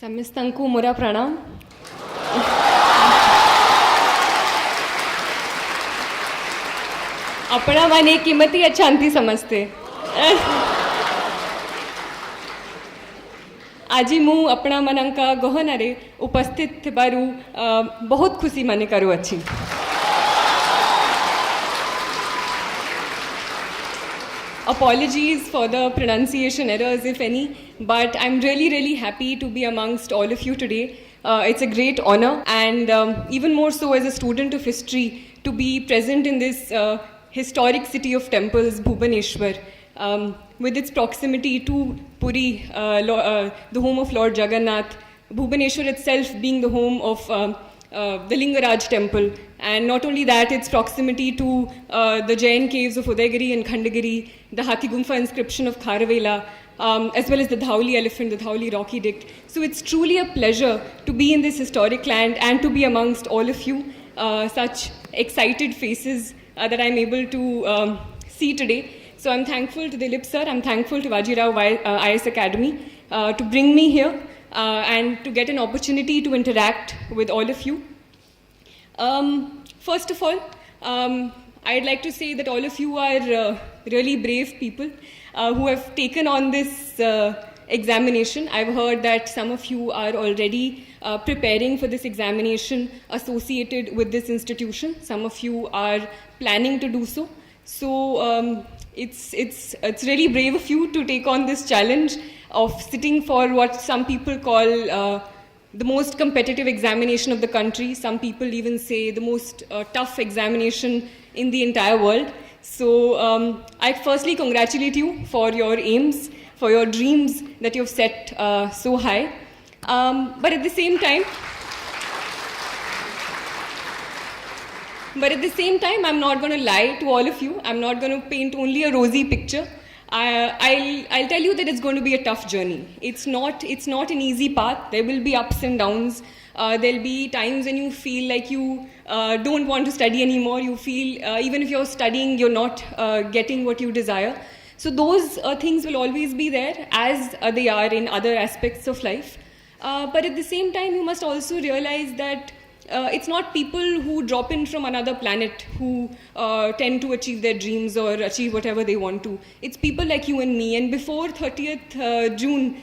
ସମସ୍ତଙ୍କୁ ମୋର ପ୍ରଣାମ। अपना माने किमती अच्छांती समझते। आज मु अपना मनंका गहनारे उपस्थित थिबारु बहुत खुशी माने करू अच्छी। Apologies for the pronunciation errors, if any, but I'm really happy to be amongst all of you today. It's a great honor, and even more so as a student of history, to be present in this historic city of temples, Bhubaneswar, with its proximity to Puri, the home of Lord Jagannath, Bhubaneswar itself being the home of the Lingaraj temple, and not only that, its proximity to the Jain caves of Udaygiri and Khandagiri, the Hathi Gumfa inscription of Kharavela, as well as the Dhauli elephant, the Dhauli rock edict. So it's truly a pleasure to be in this historic land and to be amongst all of you, such excited faces that I'm able to see today. So I'm thankful to Dilip sir, I'm thankful to Vajirao IS Academy to bring me here and to get an opportunity to interact with all of you. First of all, I'd like to say that all of you are really brave people who have taken on this examination. I've heard that some of you are already preparing for this examination associated with this institution. Some of you are planning to do so. So it's really brave of you to take on this challenge of sitting for what some people call the most competitive examination of the country. Some people even say the most tough examination in the entire world. So I firstly congratulate you for your aims, for your dreams that you've set so high. But at the same time, I'm not going to lie to all of you. I'm not going to paint only a rosy picture. I'll tell you that it's going to be a tough journey. It's not an easy path. There will be ups and downs. There'll be times when you feel like you don't want to study anymore. You feel even if you're studying, you're not getting what you desire. So those things will always be there, as they are in other aspects of life. But at the same time, you must also realize that it's not people who drop in from another planet who tend to achieve their dreams or achieve whatever they want to. It's people like you and me. And before 30th June,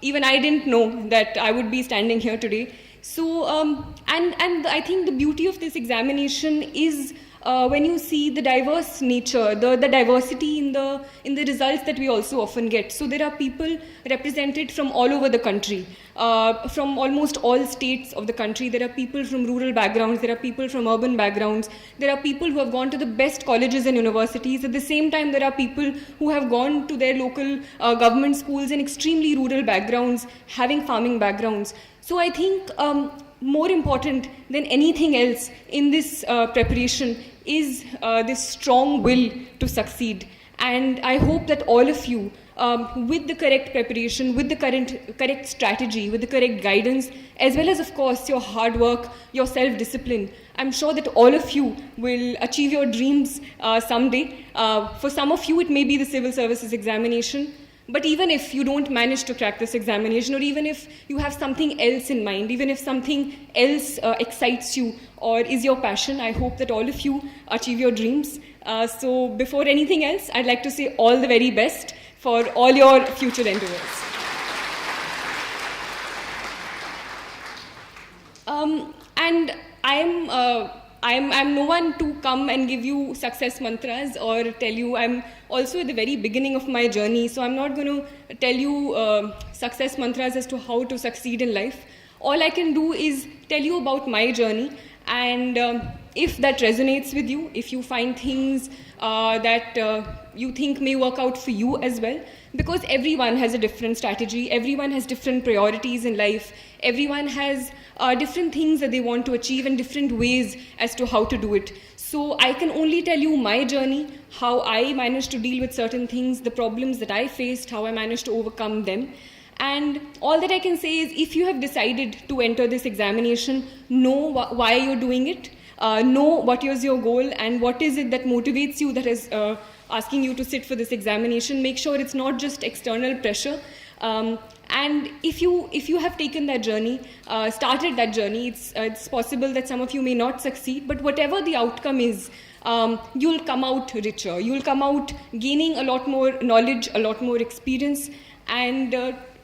even I didn't know that I would be standing here today. So, and I think the beauty of this examination is when you see the diverse nature, the diversity in the results that we also often get. So there are people represented from all over the country, from almost all states of the country. There are people from rural backgrounds, there are people from urban backgrounds, there are people who have gone to the best colleges and universities. At the same time, there are people who have gone to their local government schools in extremely rural backgrounds, having farming backgrounds. So I think more important than anything else in this preparation is this strong will to succeed. And I hope that all of you, with the correct preparation, with the correct strategy, with the correct guidance, as well as, of course, your hard work, your self-discipline, I'm sure that all of you will achieve your dreams someday. For some of you, it may be the civil services examination. But even if you don't manage to crack this examination, or even if you have something else in mind, even if something else excites you or is your passion, I hope that all of you achieve your dreams. So before anything else, I'd like to say all the very best for all your future endeavors. And I'm no one to come and give you success mantras or tell you. I'm also at the very beginning of my journey, so I'm not going to tell you success mantras as to how to succeed in life. All I can do is tell you about my journey, and if that resonates with you, if you find things that you think may work out for you as well, because everyone has a different strategy, everyone has different priorities in life, everyone has different things that they want to achieve and different ways as to how to do it. So I can only tell you my journey, how I managed to deal with certain things, the problems that I faced, how I managed to overcome them. And all that I can say is, if you have decided to enter this examination, know why you're doing it, know what is your goal and what is it that motivates you, that is asking you to sit for this examination. Make sure it's not just external pressure. And if you have taken that journey, started that journey, it's possible that some of you may not succeed, but whatever the outcome is, you'll come out richer. You'll come out gaining a lot more knowledge, a lot more experience, and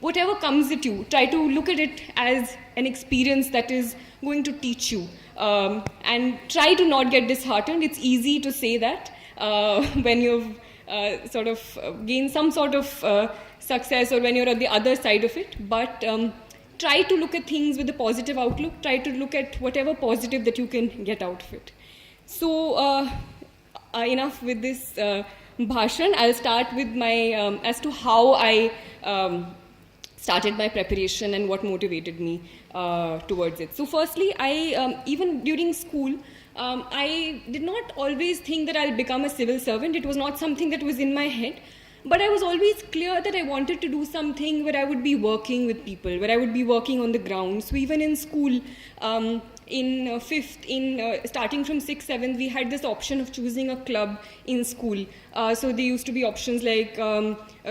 whatever comes at you, try to look at it as an experience that is going to teach you. And try to not get disheartened. It's easy to say that when you've sort of gained some sort of success, or when you're at the other side of it. But try to look at things with a positive outlook. Try to look at whatever positive that you can get out of it. So enough with this bhashan. I'll start with my as to how I started my preparation and what motivated me towards it. So firstly, I even during school, I did not always think that I'll become a civil servant. It was not something that was in my head. But I was always clear that I wanted to do something where I would be working with people, where I would be working on the ground. So even in school, in starting from 6th, 7th, we had this option of choosing a club in school. So there used to be options like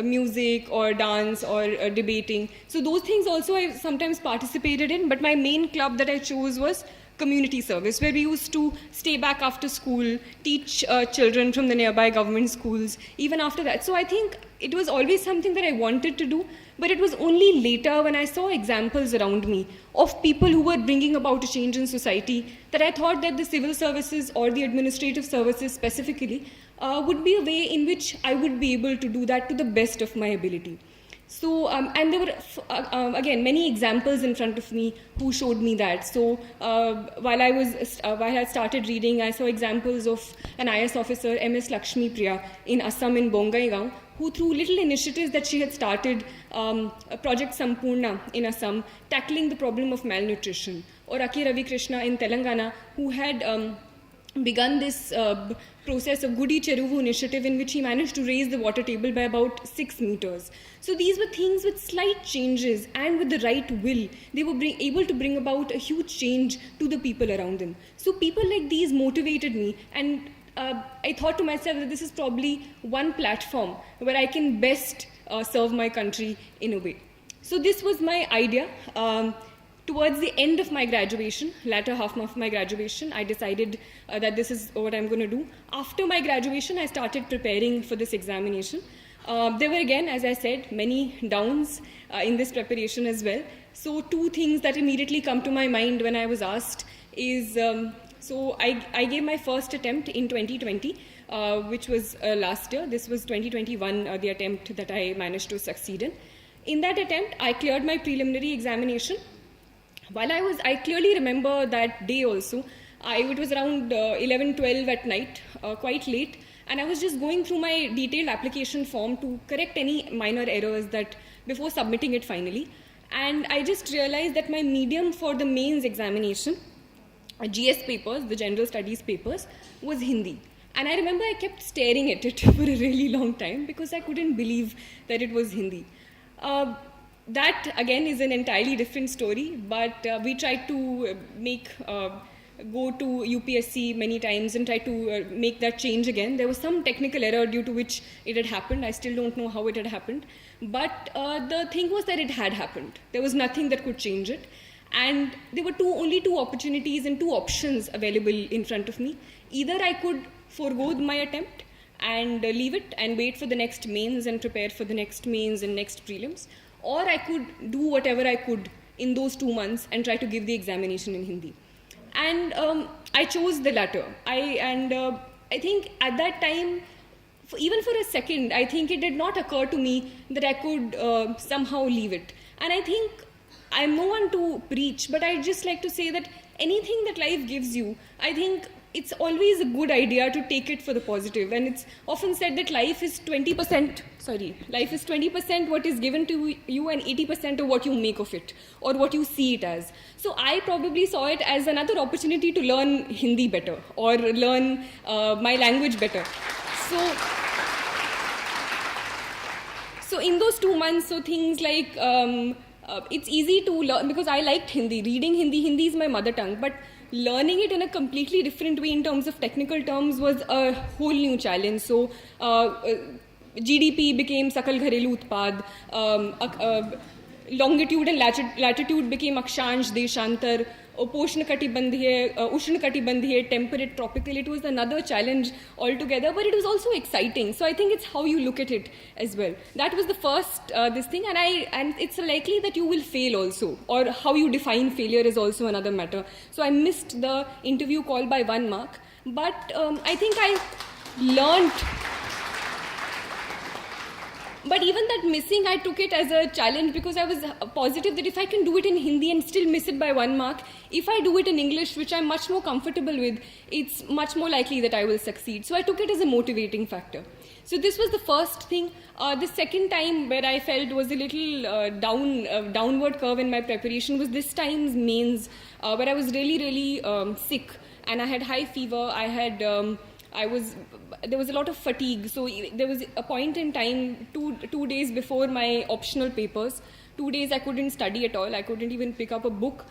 music or dance or debating. So those things also I sometimes participated in, but my main club that I chose was community service, where we used to stay back after school, teach children from the nearby government schools, even after that. So I think it was always something that I wanted to do, but it was only later when I saw examples around me of people who were bringing about a change in society that I thought that the civil services or the administrative services specifically would be a way in which I would be able to do that to the best of my ability. So, and there were, again, many examples in front of me who showed me that. So, while I started reading, I saw examples of an IS officer, MS Lakshmi Priya, in Assam in Bongaigaon, who through little initiatives that she had started, Project Sampurna in Assam, tackling the problem of malnutrition. Or Aki Ravi Krishna in Telangana, who had begun this process of Gudi Cheruvu initiative, in which he managed to raise the water table by about 6 meters. So these were things with slight changes, and with the right will, they were able to bring about a huge change to the people around them. So people like these motivated me, and I thought to myself that this is probably one platform where I can best serve my country in a way. So this was my idea. Towards the end of my graduation, latter half of my graduation, I decided that this is what I'm going to do. After my graduation, I started preparing for this examination. There were, again, as I said, many downs in this preparation as well. So 2 things that immediately come to my mind when I was asked is, so I gave my first attempt in 2020, which was last year. This was 2021, the attempt that I managed to succeed in. In that attempt, I cleared my preliminary examination. While I clearly remember that day also. It was around 11, 12 at night, quite late, and I was just going through my detailed application form to correct any minor errors that before submitting it finally. And I just realized that my medium for the mains examination, GS papers, the general studies papers, was Hindi. And I remember I kept staring at it for a really long time because I couldn't believe that it was Hindi. That, again, is an entirely different story, but we tried to go to UPSC many times and try to make that change again. There was some technical error due to which it had happened. I still don't know how it had happened. But the thing was that it had happened. There was nothing that could change it. And there were only two opportunities and 2 options available in front of me. Either I could forego my attempt and leave it and wait for the next mains and prepare for the next mains and next prelims, or I could do whatever I could in those 2 months and try to give the examination in Hindi. And I chose the latter. I think at that time, even for a second, I think it did not occur to me that I could somehow leave it. And I think I'm no one to preach, but I'd just like to say that anything that life gives you, I think it's always a good idea to take it for the positive. And it's often said that life is 20% what is given to you and 80% of what you make of it or what you see it as. So I probably saw it as another opportunity to learn Hindi better or learn my language better. So in those 2 months, so things like, it's easy to learn because I liked Hindi. Reading Hindi is my mother tongue, but learning it in a completely different way in terms of technical terms was a whole new challenge. So GDP became Sakal Gharelu Utpad. longitude and latitude became Akshansh, Deshantar, Ushnakatibandhiye, temperate, tropical. It was another challenge altogether, but it was also exciting. So I think it's how you look at it as well. That was the first this thing, and it's likely that you will fail also, or how you define failure is also another matter. So I missed the interview call by 1 mark, but I think I learned. But even that missing, I took it as a challenge, because I was positive that if I can do it in Hindi and still miss it by 1 mark, if I do it in English, which I'm much more comfortable with, it's much more likely that I will succeed. So I took it as a motivating factor. So this was the first thing. The second time where I felt was a little downward curve in my preparation was this time's mains, where I was really sick, and I had high fever. There was a lot of fatigue. So there was a point in time, two days before my optional papers, 2 days I couldn't study at all. I couldn't even pick up a book.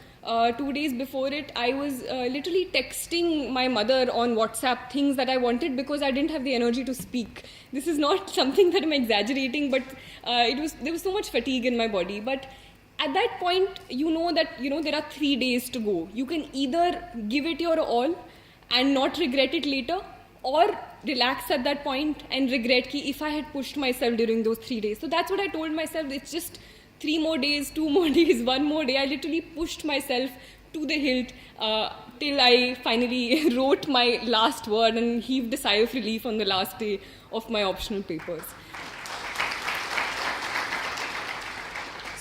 2 days before it, I was literally texting my mother on WhatsApp things that I wanted, because I didn't have the energy to speak. This is not something that I'm exaggerating, but there was so much fatigue in my body. But at that point, you know that there are 3 days to go. You can either give it your all and not regret it later, or relax at that point and regret ki if I had pushed myself during those 3 days. So that's what I told myself. It's just 3 more days, 2 more days, 1 more day. I literally pushed myself to the hilt till I finally wrote my last word and heaved a sigh of relief on the last day of my optional papers.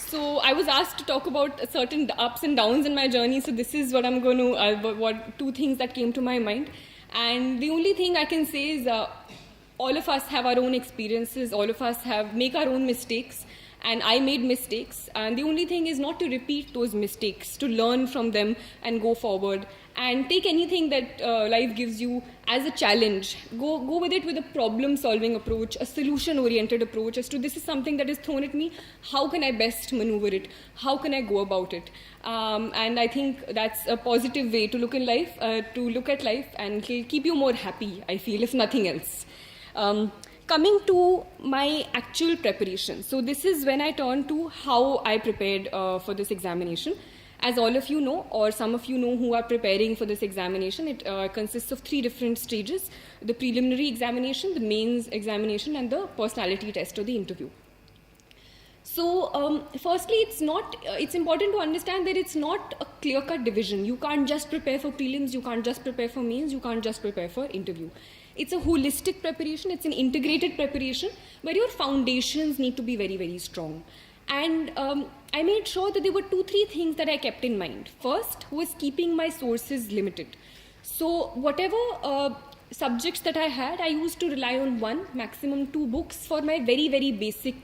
So I was asked to talk about certain ups and downs in my journey. So this is what I'm going to, 2 things that came to my mind. And the only thing I can say is all of us have our own experiences, all of us make our own mistakes, and I made mistakes. And the only thing is not to repeat those mistakes, to learn from them and go forward. And take anything that life gives you as a challenge. Go with it with a problem-solving approach, a solution-oriented approach as to this is something that is thrown at me. How can I best maneuver it? How can I go about it? And I think that's a positive way to look at life and keep you more happy, I feel, if nothing else. Coming to my actual preparation. So this is when I turn to how I prepared for this examination. As all of you know, or some of you know who are preparing for this examination, it consists of 3 different stages: the preliminary examination, the mains examination, and the personality test or the interview. So firstly, it's important to understand that it's not a clear-cut division. You can't just prepare for prelims, you can't just prepare for mains, you can't just prepare for interview. It's a holistic preparation, it's an integrated preparation where your foundations need to be very, very strong. And I made sure that there were 2-3 things that I kept in mind. First was keeping my sources limited. So whatever subjects that I had, I used to rely on 1, maximum 2 books for my very, very basic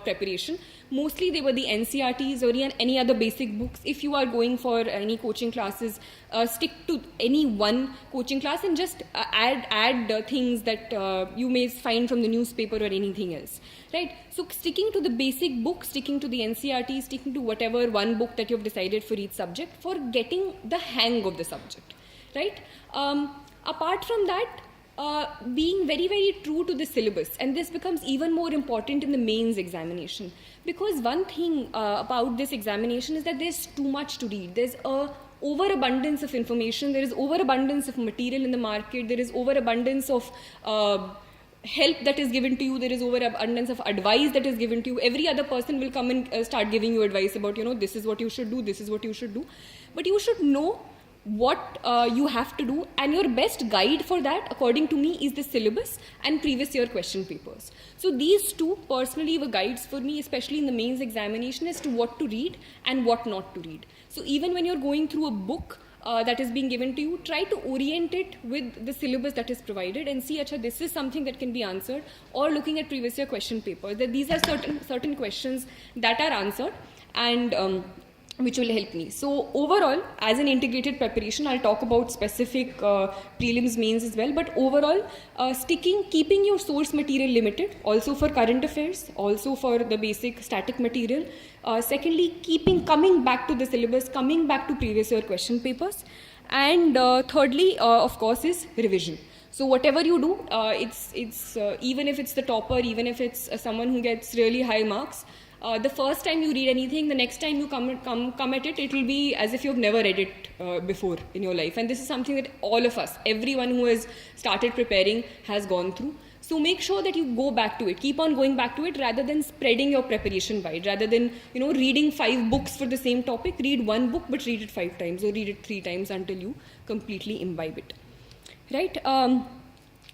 preparation. Mostly they were the NCRTs or any other basic books. If you are going for any coaching classes, stick to any one coaching class and just add things that you may find from the newspaper or anything else, right? So sticking to the basic book, sticking to the NCRT, sticking to whatever one book that you've decided for each subject for getting the hang of the subject, right? Apart from that, being very, very true to the syllabus, and this becomes even more important in the mains examination, because one thing about this examination is that there's too much to read. There's a overabundance of information, there is overabundance of material in the market, there is overabundance of help that is given to you, there is overabundance of advice that is given to you. Every other person will come and start giving you advice about, this is what you should do, this is what you should do. But you should know what you have to do, and your best guide for that, according to me, is the syllabus and previous year question papers. So these 2 personally were guides for me, especially in the mains examination, as to what to read and what not to read. So even when you're going through a book that is being given to you, try to orient it with the syllabus that is provided and see, this is something that can be answered, or looking at previous year question papers, that these are certain questions that are answered and which will help me. So overall, as an integrated preparation, I'll talk about specific prelims, mains as well, but overall, keeping your source material limited, also for current affairs, also for the basic static material. Secondly, coming back to the syllabus, coming back to previous year question papers. And thirdly, of course, is revision. So whatever you do, it's even if it's the topper, even if it's someone who gets really high marks, The first time you read anything, the next time you come at it, it will be as if you've never read it before in your life. And this is something that all of us, everyone who has started preparing, has gone through. So make sure that you go back to it, keep on going back to it, rather than spreading your preparation wide. Rather than reading 5 books for the same topic, read one book but read it 5 times or read it 3 times until you completely imbibe it. Right?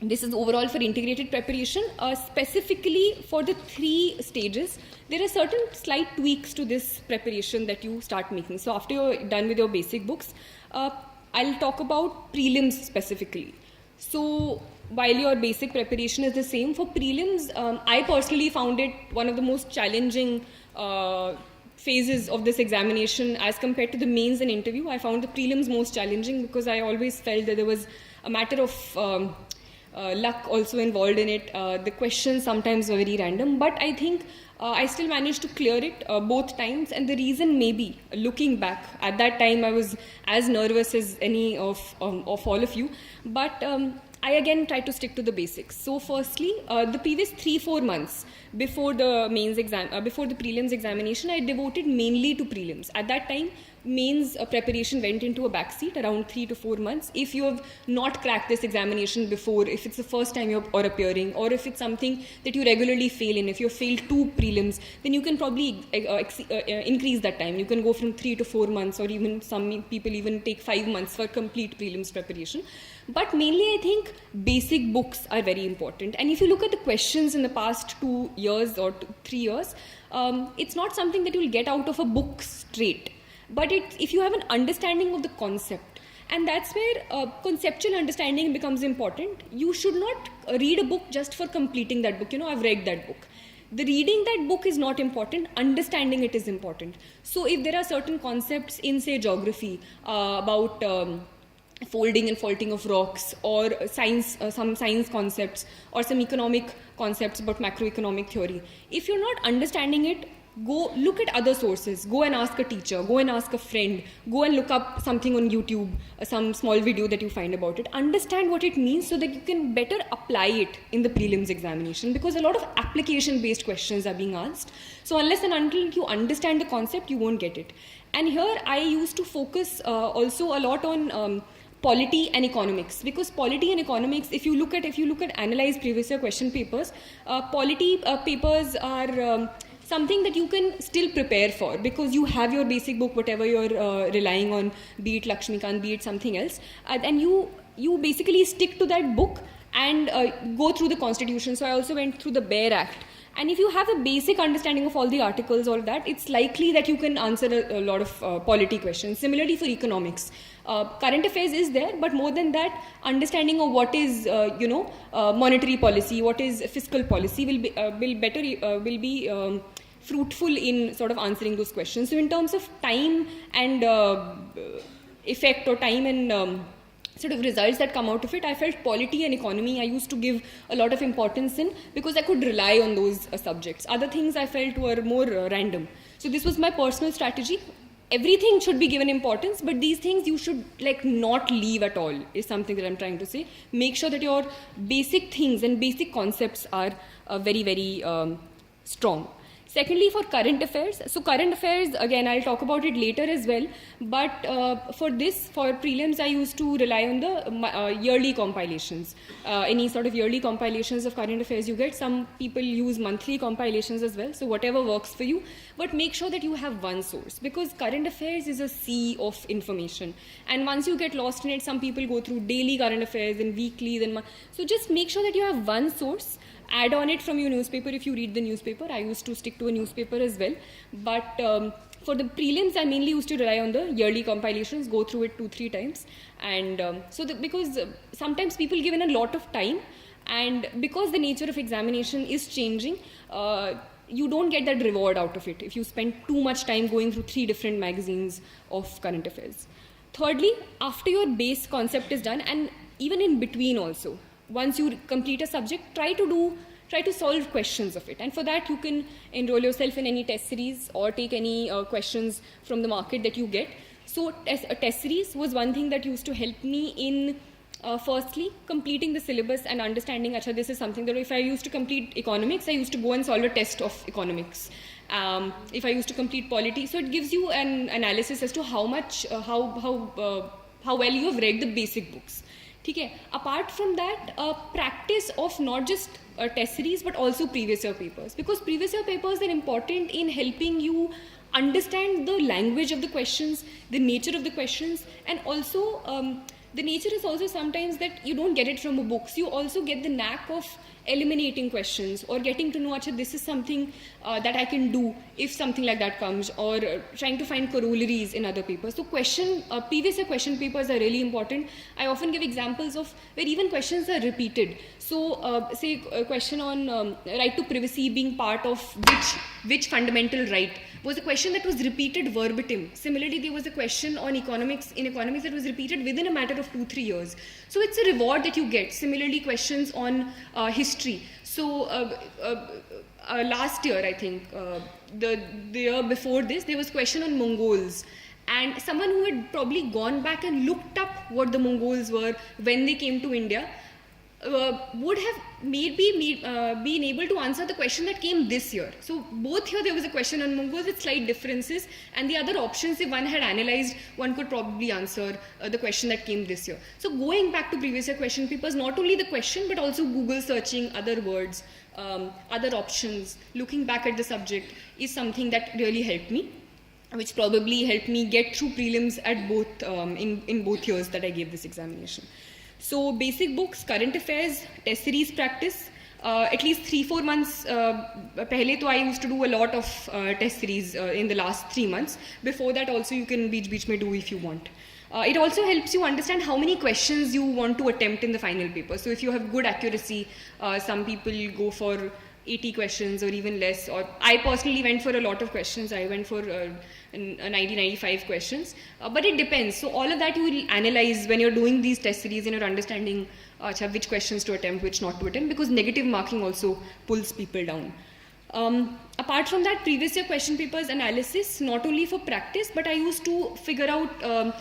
This is overall for integrated preparation. Specifically for the 3 stages, there are certain slight tweaks to this preparation that you start making. So after you're done with your basic books, I'll talk about prelims specifically. So while your basic preparation is the same, for prelims, I personally found it one of the most challenging phases of this examination as compared to the mains and interview. I found the prelims most challenging because I always felt that there was a matter of luck also involved in it. The questions sometimes were very random, but I think I still managed to clear it both times. And the reason, maybe looking back, at that time I was as nervous as any of all of you, but I again tried to stick to the basics. So firstly, the previous 3-4 months before the mains exam, before the prelims examination, I devoted mainly to prelims. At that time, mains preparation went into a backseat around 3 to 4 months. If you have not cracked this examination before, if it's the first time you're appearing, or if it's something that you regularly fail in, if you failed 2 prelims, then you can probably increase that time. You can go from 3 to 4 months, or even some people even take 5 months for complete prelims preparation. But mainly I think basic books are very important. And if you look at the questions in the past 2 years or 3 years, it's not something that you'll get out of a book straight. But if you have an understanding of the concept, and that's where conceptual understanding becomes important. You should not read a book just for completing that book. I've read that book. The reading that book is not important, understanding it is important. So if there are certain concepts in, say, geography about folding and faulting of rocks, or science, some science concepts, or some economic concepts about macroeconomic theory, if you're not understanding it, go look at other sources, go and ask a teacher, go and ask a friend, go and look up something on YouTube, some small video that you find about it. Understand what it means so that you can better apply it in the prelims examination, because a lot of application based questions are being asked. So unless and until you understand the concept, you won't get it. And here I used to focus also a lot on polity and economics, because polity and economics, if you look at analyzed previous year question papers, polity papers are something that you can still prepare for, because you have your basic book, whatever you're relying on, be it Lakshmikant, be it something else, and you basically stick to that book and go through the constitution. So I also went through the BEAR Act. And if you have a basic understanding of all the articles, all that, it's likely that you can answer a lot of polity questions. Similarly for economics, current affairs is there, but more than that, understanding of what is monetary policy, what is fiscal policy will be fruitful in sort of answering those questions. So in terms of time and effect, or time and sort of results that come out of it, I felt polity and economy I used to give a lot of importance in, because I could rely on those subjects. Other things I felt were more random. So this was my personal strategy. Everything should be given importance, but these things you should not leave at all, is something that I'm trying to say. Make sure that your basic things and basic concepts are very, very strong. Secondly, for current affairs, so current affairs, again, I'll talk about it later as well, but for prelims, I used to rely on the yearly compilations. Any sort of yearly compilations of current affairs you get. Some people use monthly compilations as well, so whatever works for you, but make sure that you have one source, because current affairs is a sea of information, and once you get lost in it, some people go through daily current affairs, then weekly, then so just make sure that you have one source. Add on it from your newspaper if you read the newspaper. I used to stick to a newspaper as well. But for the prelims, I mainly used to rely on the yearly compilations, go through it 2-3 times. And because sometimes people give in a lot of time, and because the nature of examination is changing, you don't get that reward out of it if you spend too much time going through 3 different magazines of current affairs. Thirdly, after your base concept is done, and even in between also, once you complete a subject, try to solve questions of it. And for that, you can enroll yourself in any test series or take any questions from the market that you get. So a test series was one thing that used to help me in firstly completing the syllabus and understanding, this is something that if I used to complete economics, I used to go and solve a test of economics. if I used to complete polity. So it gives you an analysis as to how much, how well you have read the basic books. Okay. Apart from that, practice of not just test series but also previous year papers, because previous year papers are important in helping you understand the language of the questions, the nature of the questions, and also the nature is also sometimes that you don't get it from a book. So you also get the knack of eliminating questions or getting to know, Acha, this is something that I can do if something like that comes, or trying to find corollaries in other papers. So previous year question papers are really important. I often give examples of where even questions are repeated. So say a question on right to privacy being part of which fundamental right was a question that was repeated verbatim. Similarly, there was a question on economics that was repeated within a matter of 2-3 years. So it's a reward that you get. Similarly, questions on history. So last year, I think, the year before this, there was a question on Mongols. And someone who had probably gone back and looked up what the Mongols were when they came to India would have maybe been able to answer the question that came this year. So both here there was a question on Mongols with slight differences, and the other options, if one had analyzed, one could probably answer the question that came this year. So going back to previous year question papers, not only the question but also Google searching other words, other options, looking back at the subject is something that really helped me, which probably helped me get through prelims at both in both years that I gave this examination. So basic books, current affairs, test series practice, at least 3-4 months pehle to I used to do a lot of test series in the last 3 months. Before that also you can beech mein do if you want. It also helps you understand how many questions you want to attempt in the final paper. So if you have good accuracy, some people go for 80 questions or even less, or I personally went for a lot of questions. I went for 90-95 questions, but it depends. So all of that you will analyze when you're doing these test series and you're understanding which questions to attempt, which not to attempt, because negative marking also pulls people down. Apart from that, previous year question papers analysis, not only for practice, but I used to figure out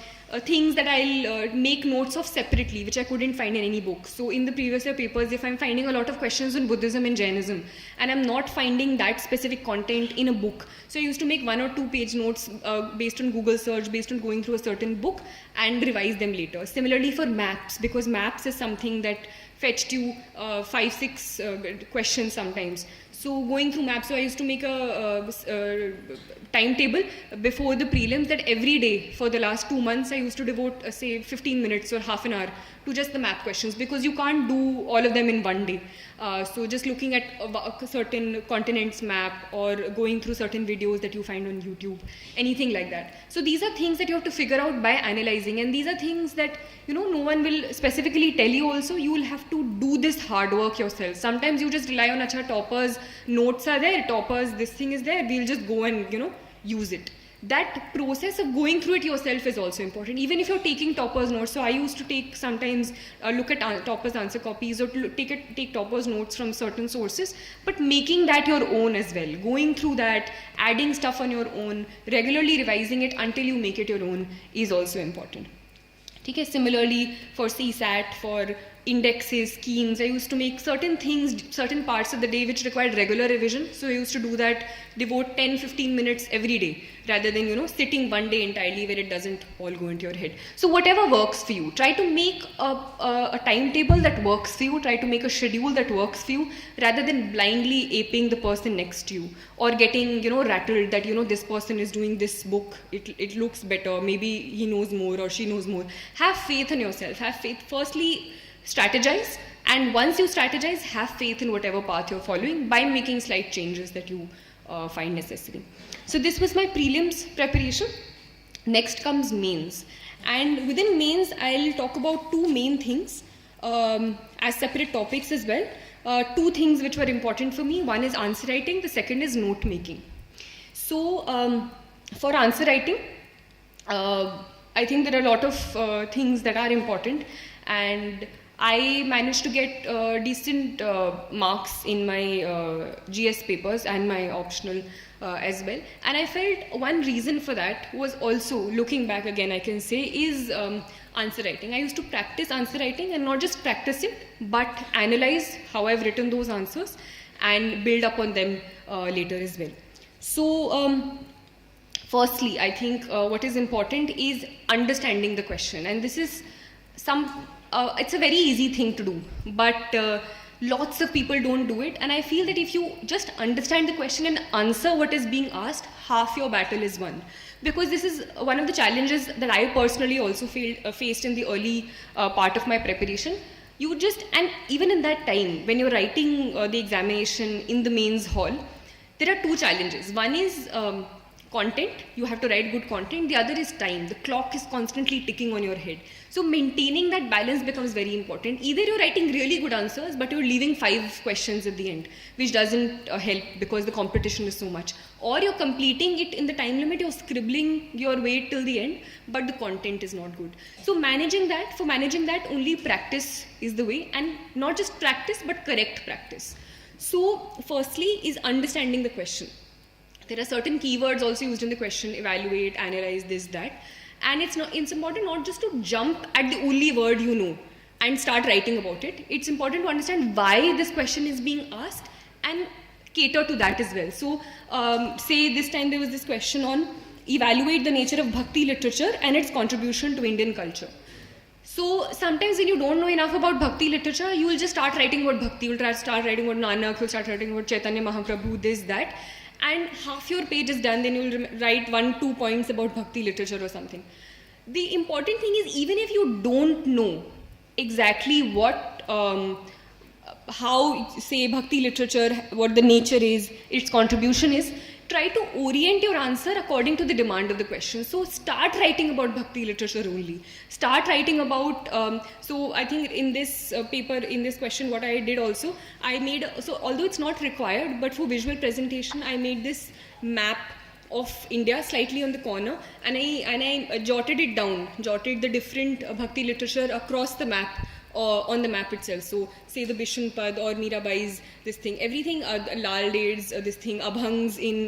things that I'll make notes of separately, which I couldn't find in any book. So in the previous year papers, if I'm finding a lot of questions on Buddhism and Jainism, and I'm not finding that specific content in a book, so I used to make 1 or 2 page notes based on Google search, based on going through a certain book, and revise them later. Similarly for maps, because maps is something that fetched you 5-6 questions sometimes. So going through maps, so I used to make a timetable before the prelims that every day for the last 2 months I used to devote say 15 minutes or half an hour to just the map questions, because you can't do all of them in one day. So just looking at a certain continent's map or going through certain videos that you find on YouTube, anything like that. So these are things that you have to figure out by analyzing, and these are things that no one will specifically tell you also. You will have to do this hard work yourself. Sometimes you just rely on acha toppers, notes are there, toppers, this thing is there, we'll just go and use it. That process of going through it yourself is also important, even if you're taking toppers notes. So I used to take sometimes look at toppers answer copies or take toppers notes from certain sources, but making that your own as well, going through that, adding stuff on your own, regularly revising it until you make it your own is also important. Okay, similarly for CSAT, for indexes, schemes, I used to make certain things, certain parts of the day which required regular revision. So I used to do that, devote 10-15 minutes every day, rather than sitting one day entirely where it doesn't all go into your head. So whatever works for you, try to make a timetable that works for you, try to make a schedule that works for you, rather than blindly aping the person next to you, or getting rattled that this person is doing this book, it looks better, maybe he knows more or she knows more. Have faith in yourself. Have faith. Firstly, strategize, and once you strategize, have faith in whatever path you're following by making slight changes that you find necessary. So this was my prelims preparation. Next comes mains, and within mains I'll talk about 2 main things as separate topics as well. 2 things which were important for me. One is answer writing, the second is note making. So for answer writing, I think there are a lot of things that are important, and I managed to get decent marks in my GS papers and my optional as well. And I felt one reason for that was also, looking back again I can say, is answer writing. I used to practice answer writing, and not just practice it, but analyze how I've written those answers and build up on them later as well. So, firstly, I think what is important is understanding the question, and this is it's a very easy thing to do, but lots of people don't do it. And I feel that if you just understand the question and answer what is being asked, half your battle is won. Because this is one of the challenges that I personally also faced in the early part of my preparation. And even in that time, when you're writing the examination in the mains hall, there are two challenges. One is content, you have to write good content. The other is time. The clock is constantly ticking on your head. So maintaining that balance becomes very important. Either you're writing really good answers, but you're leaving 5 questions at the end, which doesn't help because the competition is so much. Or you're completing it in the time limit, you're scribbling your way till the end, but the content is not good. So for managing that, only practice is the way, and not just practice, but correct practice. So firstly is understanding the question. There are certain keywords also used in the question: evaluate, analyze, this, that. And it's important not just to jump at the only word you know and start writing about it. It's important to understand why this question is being asked and cater to that as well. So say this time there was this question on evaluate the nature of Bhakti literature and its contribution to Indian culture. So sometimes when you don't know enough about Bhakti literature, you will just start writing about Bhakti. You'll start writing about Nanak, you'll start writing about Chaitanya Mahaprabhu, this, that. And half your page is done, then you'll write 1-2 points about Bhakti literature or something. The important thing is, even if you don't know exactly what, how, say, Bhakti literature, what the nature is, its contribution is, try to orient your answer according to the demand of the question. So start writing about Bhakti literature only. Start writing about, so I think in this paper, in this question, what I did also, I made, so although it's not required, but for visual presentation, I made this map of India slightly on the corner, and I jotted it down, jotted the different Bhakti literature across the map. On the map itself. So say the Bishan Pad or Mirabai's this thing, everything, Lal Ded's this thing, Abhangs in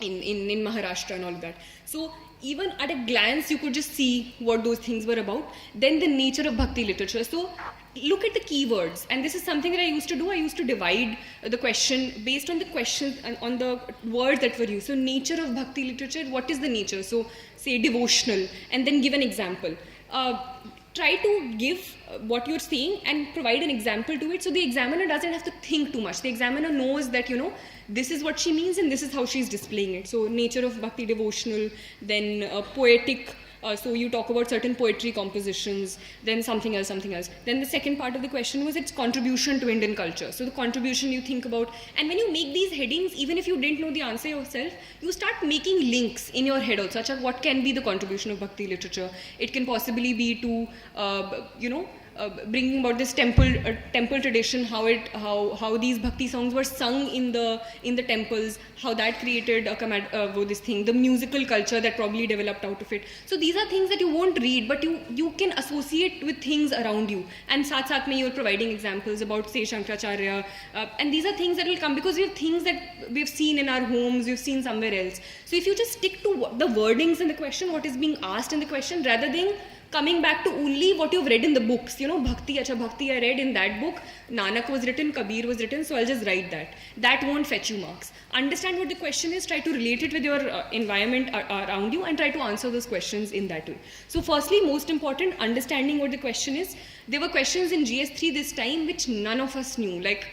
in Maharashtra and all of that. So even at a glance you could just see what those things were about. Then the nature of Bhakti literature. So look at the keywords, and this is something that I used to do. I used to divide the question based on the questions and on the words that were used. So nature of Bhakti literature, what is the nature? So say devotional, and then give an example. Try to give what you're saying and provide an example to it, so the examiner doesn't have to think too much. The examiner knows that, you know, this is what she means and this is how she's displaying it. So nature of Bhakti devotional, then poetic, so you talk about certain poetry compositions, then something else. Then the second part of the question was its contribution to Indian culture. So the contribution you think about, and when you make these headings, even if you didn't know the answer yourself, you start making links in your head also, such as what can be the contribution of Bhakti literature. It can possibly be to, bringing about this temple tradition, how these Bhakti songs were sung in the temples, how that created this thing, the musical culture that probably developed out of it. So these are things that you won't read, but you can associate with things around you. And sath mein you're providing examples about, say, Shankaracharya, and these are things that will come because we have things that we've seen in our homes, we've seen somewhere else. So if you just stick to the wordings in the question, what is being asked in the question, rather than coming back to only what you've read in the books, you know, Bhakti I read in that book, Nanak was written, Kabir was written, so I'll just write that. That won't fetch you marks. Understand what the question is, try to relate it with your environment around you, and try to answer those questions in that way. So firstly, most important, understanding what the question is. There were questions in GS3 this time which none of us knew, like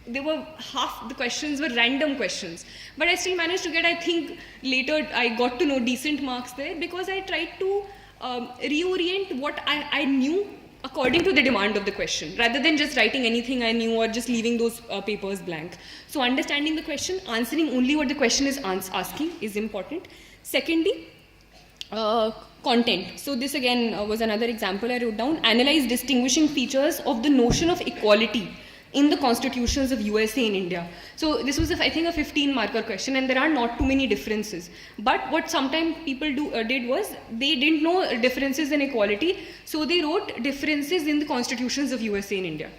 there were half the questions were random questions, but I still managed to get, I think later I got to know decent marks there, because I tried to reorient what I knew according to the demand of the question, rather than just writing anything I knew or just leaving those papers blank. So understanding the question, answering only what the question is asking is important. Secondly, content. So this again was another example I wrote down. Analyze distinguishing features of the notion of equality in the constitutions of USA and India. So this was, I think, a 15-marker question, and there are not too many differences. But what sometimes people did was, they didn't know differences in equality, so they wrote differences in the constitutions of USA and India.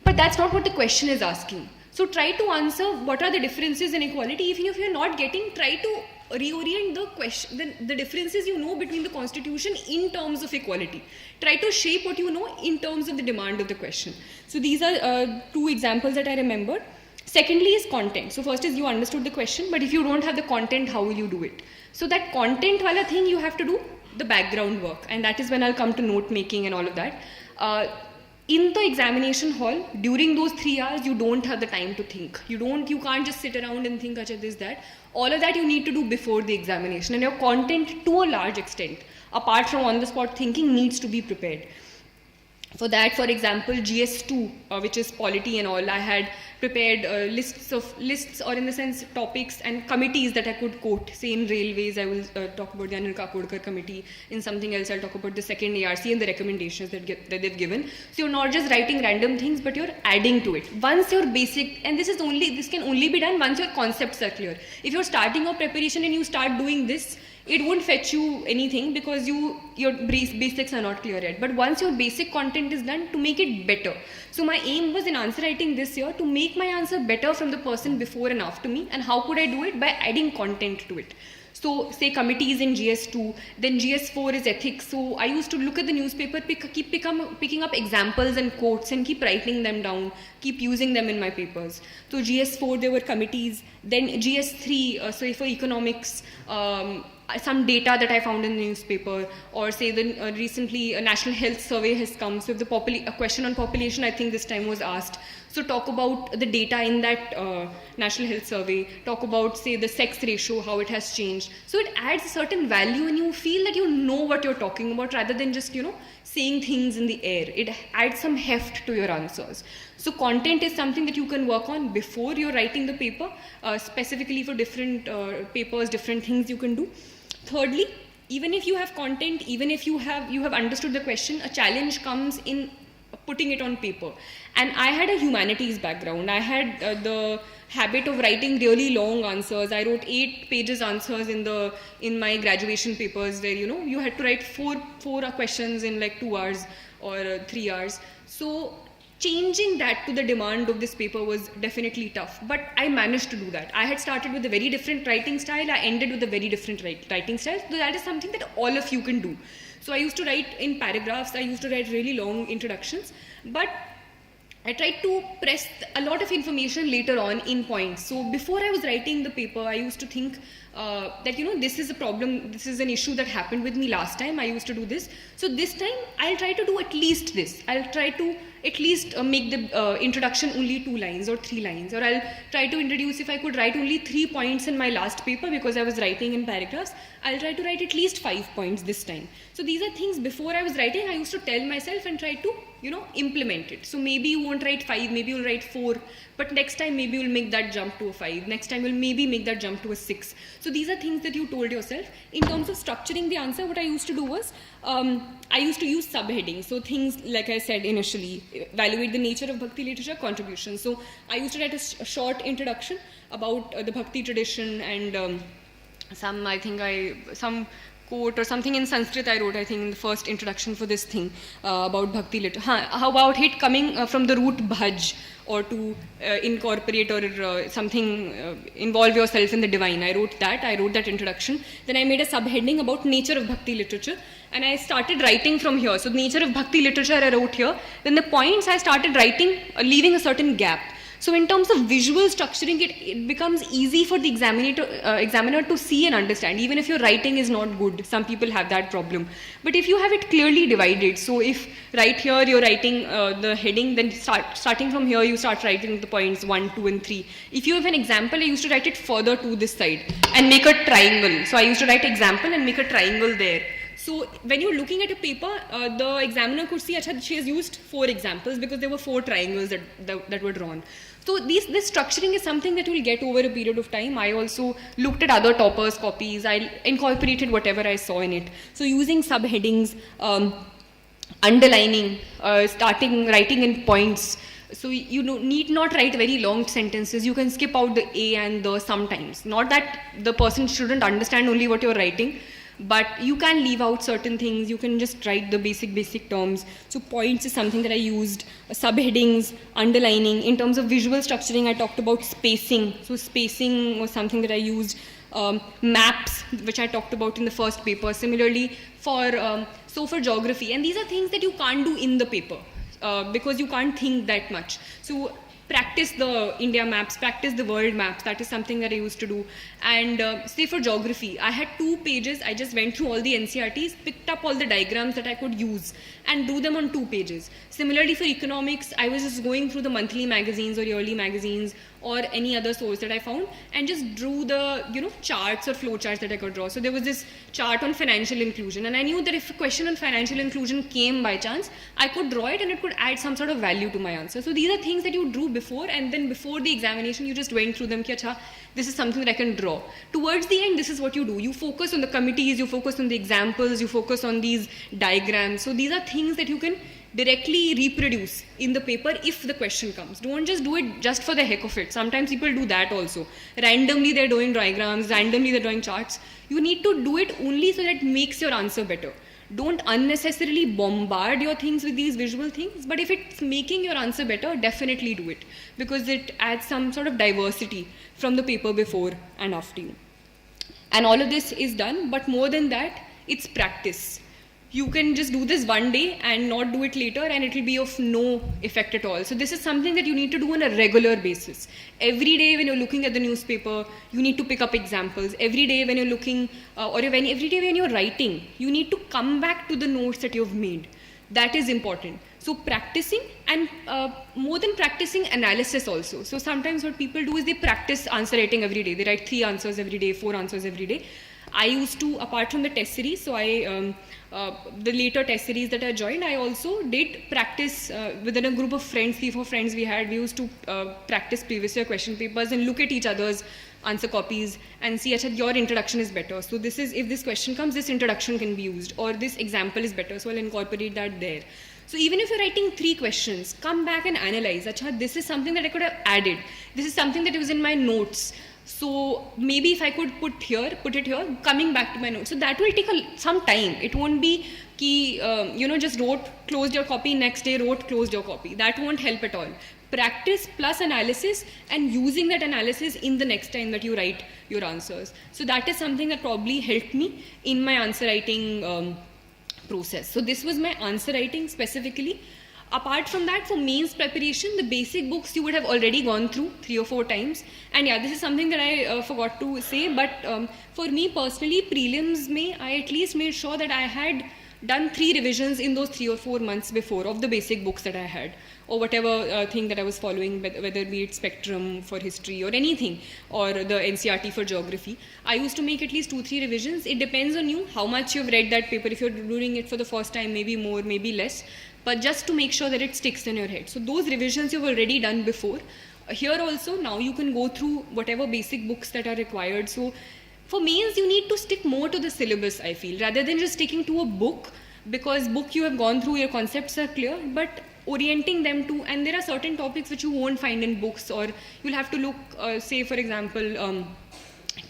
But that's not what the question is asking. So try to answer what are the differences in equality. Even if you're not getting, try to reorient the question, the differences you know between the constitution in terms of equality. Try to shape what you know in terms of the demand of the question. So these are 2 examples that I remember. Secondly is content. So first is you understood the question, but if you don't have the content, how will you do it? So that content wala thing, you have to do the background work, and that is when I'll come to note making and all of that. In the examination hall, during those 3 hours, you don't have the time to think. You can't just sit around and think, acha, this, that. All of that you need to do before the examination, and your content, to a large extent, apart from on-the-spot thinking, needs to be prepared. For that, for example, GS2, which is polity and all, I had prepared lists, or in the sense topics and committees that I could quote. Say in railways, I will talk about the Anil Kakodkar committee. In something else, I'll talk about the second ARC and the recommendations that they've given. So you're not just writing random things, but you're adding to it. Once your basic, and this can only be done once your concepts are clear. If you're starting your preparation and you start doing this, it won't fetch you anything because your basics are not clear yet. But once your basic content is done, to make it better. So my aim was in answer writing this year to make my answer better from the person before and after me. And how could I do it? By adding content to it. So say committees in GS2, then GS4 is ethics. So I used to look at the newspaper, keep picking up examples and quotes and keep writing them down, keep using them in my papers. So GS4, there were committees. Then GS3, so for economics, some data that I found in the newspaper, or say recently a national health survey has come. So if a question on population, I think this time was asked. So talk about the data in that national health survey, talk about say the sex ratio, how it has changed. So it adds a certain value and you feel that you know what you're talking about rather than just, saying things in the air. It adds some heft to your answers. So content is something that you can work on before you're writing the paper, specifically for different papers, different things you can do. Thirdly, even if you have content, even if you have understood the question, a challenge comes in putting it on paper. And I had a humanities background. I had the habit of writing really long answers. I wrote 8 pages answers in my graduation papers where, you had to write four questions in like 2 hours or 3 hours. So changing that to the demand of this paper was definitely tough, but I managed to do that. I had started with a very different writing style. I ended with a very different writing style. So that is something that all of you can do. So I used to write in paragraphs. I used to write really long introductions, but I tried to press a lot of information later on in points. So before I was writing the paper, I used to think that, this is a problem, this is an issue that happened with me last time. I used to do this. So this time, I'll try to do at least this. I'll try to at least make the introduction only 2 lines or 3 lines. Or I'll try to introduce, if I could write only 3 points in my last paper because I was writing in paragraphs, I'll try to write at least 5 points this time. So these are things before I was writing, I used to tell myself and try to, implement it. So maybe you won't write 5, maybe you'll write 4, but next time maybe you'll make that jump to a 5. Next time you'll maybe make that jump to a 6. So these are things that you told yourself. In terms of structuring the answer, what I used to do was, I used to use subheadings. So things, like I said initially, evaluate the nature of Bhakti literature, contributions. So I used to write a short introduction about the Bhakti tradition and some quote or something in Sanskrit I wrote, I think, in the first introduction for this thing about Bhakti literature. How about it coming from the root bhaj, or to incorporate or something, involve yourself in the divine. I wrote that introduction. Then I made a subheading about nature of Bhakti literature. And I started writing from here. So the nature of Bhakti literature I wrote here. Then the points I started writing, leaving a certain gap. So in terms of visual structuring, it becomes easy for the examiner to see and understand, even if your writing is not good. Some people have that problem. But if you have it clearly divided, so if right here you're writing the heading, then starting from here you start writing the points 1, 2 and 3. If you have an example, I used to write it further to this side and make a triangle. So I used to write example and make a triangle there. So when you're looking at a paper, the examiner could see, she has used 4 examples because there were 4 triangles that were drawn. So this structuring is something that you will get over a period of time. I also looked at other toppers' copies. I incorporated whatever I saw in it. So using subheadings, underlining, starting writing in points. So you need not write very long sentences. You can skip out the a and the sometimes. Not that the person shouldn't understand only what you're writing, but you can leave out certain things. You can just write the basic terms. So points is something that I used. Subheadings, underlining. In terms of visual structuring, I talked about spacing. So spacing was something that I used. Maps, which I talked about in the first paper. Similarly, for geography. And these are things that you can't do in the paper because you can't think that much. So practice the India maps, practice the world maps. That is something that I used to do. And say for geography, I had 2 pages. I just went through all the NCRTs, picked up all the diagrams that I could use and do them on 2 pages. Similarly for economics, I was just going through the monthly magazines or yearly magazines or any other source that I found and just drew the charts or flow charts that I could draw. So there was this chart on financial inclusion, and I knew that if a question on financial inclusion came by chance, I could draw it and it could add some sort of value to my answer. So these are things that you drew before, and then before the examination you just went through them ki acha, this is something that I can draw. Towards the end, this is what you do. You focus on the committees, you focus on the examples, you focus on these diagrams. So these are things that you can directly reproduce in the paper if the question comes. Don't just do it just for the heck of it. Sometimes people do that also. Randomly they're doing diagrams, randomly they're drawing charts. You need to do it only so that it makes your answer better. Don't unnecessarily bombard your things with these visual things, but if it's making your answer better, definitely do it, because it adds some sort of diversity from the paper before and after you. And all of this is done, but more than that, it's practice. You can just do this one day and not do it later, and it will be of no effect at all. So this is something that you need to do on a regular basis. Every day when you're looking at the newspaper, you need to pick up examples. Every day when you're looking, every day when you're writing, you need to come back to the notes that you've made. That is important. So practicing, and more than practicing, analysis also. So sometimes what people do is they practice answer writing every day. They write 3 answers every day, 4 answers every day. I used to, apart from the test series, so the later test series that I joined, I also did practice within a group of friends, 3-4 friends we had. We used to practice previous year question papers and look at each other's answer copies and see, acha, your introduction is better. So this is, if this question comes, this introduction can be used, or this example is better, so I'll incorporate that there. So even if you're writing 3 questions, come back and analyze, acha, this is something that I could have added. This is something that was in my notes. So maybe if I could put it here, coming back to my notes. So that will take some time. It won't be ki, just wrote, closed your copy, next day wrote, closed your copy. That won't help at all. Practice plus analysis, and using that analysis in the next time that you write your answers. So that is something that probably helped me in my answer writing process. So this was my answer writing specifically. Apart from that, for mains preparation, the basic books you would have already gone through 3 or 4 times. And yeah, this is something that I forgot to say, but for me personally, prelims I at least made sure that I had done 3 revisions in those 3 or 4 months before of the basic books that I had, or whatever thing that I was following, whether be it Spectrum for history or anything, or the NCRT for geography. I used to make at least 2-3 revisions. It depends on you, how much you've read that paper. If you're doing it for the first time, maybe more, maybe less, but just to make sure that it sticks in your head. So those revisions you've already done before. Here also, now you can go through whatever basic books that are required. So for mains, you need to stick more to the syllabus, I feel, rather than just sticking to a book, because book you have gone through, your concepts are clear, but orienting them to, and there are certain topics which you won't find in books, or you'll have to look, say for example,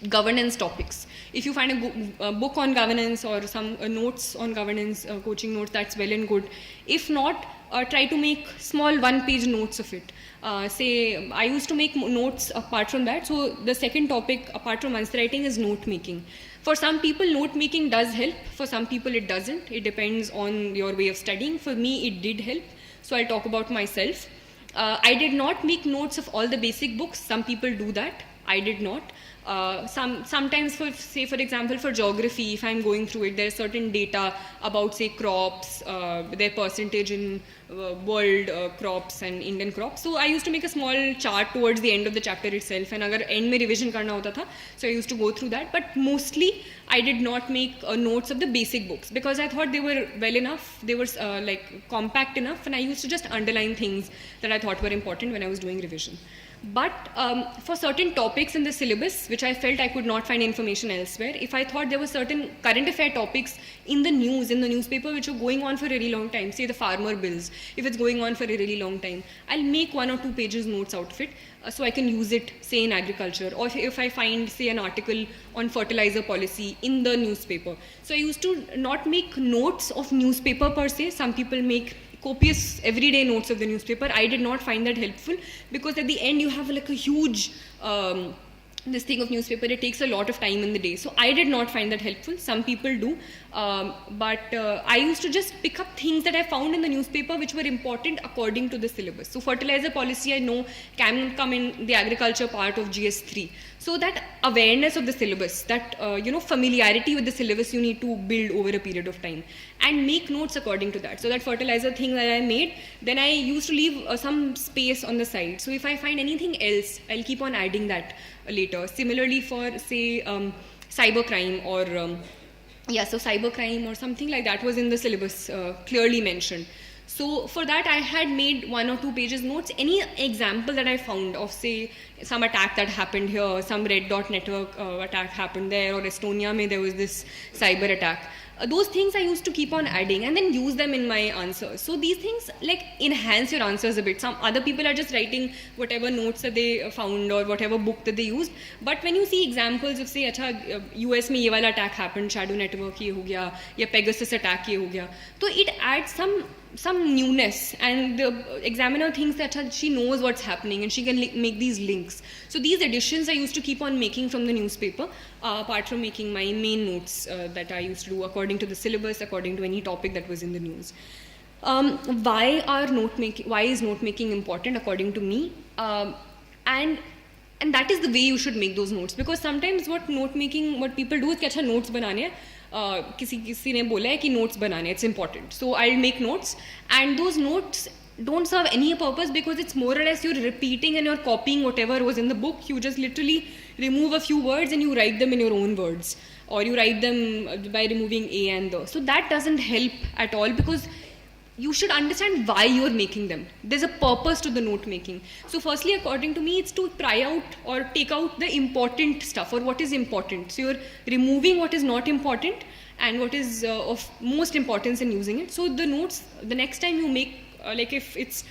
governance topics. If you find a book on governance or some notes on governance, coaching notes, that's well and good. If not, try to make small 1-page notes of it. Say, I used to make notes apart from that. So the second topic apart from answer writing is note making. For some people, note making does help. For some people, it doesn't. It depends on your way of studying. For me, it did help. So I'll talk about myself. I did not make notes of all the basic books. Some people do that. I did not. Sometimes, for example, for geography, if I'm going through it, there's certain data about, say, crops, their percentage in world crops and Indian crops. So I used to make a small chart towards the end of the chapter itself, and agar end mein revision karna hota tha, so I used to go through that. But mostly, I did not make notes of the basic books, because I thought they were well enough, they were like compact enough, and I used to just underline things that I thought were important when I was doing revision. But for certain topics in the syllabus, which I felt I could not find information elsewhere, if I thought there were certain current affair topics in the news, in the newspaper, which are going on for a really long time, say the farmer bills, if it's going on for a really long time, I'll make 1 or 2 pages notes out of it, so I can use it, say, in agriculture, or if I find, say, an article on fertilizer policy in the newspaper. So I used to not make notes of newspaper per se. Some people make copious everyday notes of the newspaper. I did not find that helpful, because at the end you have like a huge this thing of newspaper, it takes a lot of time in the day. So I did not find that helpful. Some people do. But I used to just pick up things that I found in the newspaper which were important according to the syllabus. So fertilizer policy, I know, can come in the agriculture part of GS3. So that awareness of the syllabus, that familiarity with the syllabus, you need to build over a period of time and make notes according to that. So that fertilizer thing that I made, then I used to leave some space on the side. So if I find anything else, I'll keep on adding that later. Similarly for, say, cybercrime or so cybercrime or something like that was in the syllabus, clearly mentioned. So for that, I had made 1 or 2 pages notes. Any example that I found of, say, some attack that happened here, some red dot network attack happened there, or Estonia mein there was this cyber attack. Those things I used to keep on adding and then use them in my answers. So these things like enhance your answers a bit. Some other people are just writing whatever notes that they found or whatever book that they used. But when you see examples of, say, US mein ye wala attack happened, shadow network ye ho gaya, ya Pegasus attack ye ho gaya, so it adds some newness, and the examiner thinks that she knows what's happening and she can make these links. So these additions I used to keep on making from the newspaper, apart from making my main notes that I used to do according to the syllabus, according to any topic that was in the news. Why is note making important according to me? And that is the way you should make those notes, because sometimes what people do is कि notes बनाने हैं, किसी ने बोला है कि notes बनाने, it's important. So I'll make notes, and those notes don't serve any purpose because it's more or less you're repeating and you're copying whatever was in the book. You just literally remove a few words and you write them in your own words, or you write them by removing a and the. So that doesn't help at all, because you should understand why you're making them. There's a purpose to the note making. So firstly, according to me, it's to pry out or take out the important stuff, or what is important. So you're removing what is not important and what is of most importance in using it. So the notes, the next time you make, like if it's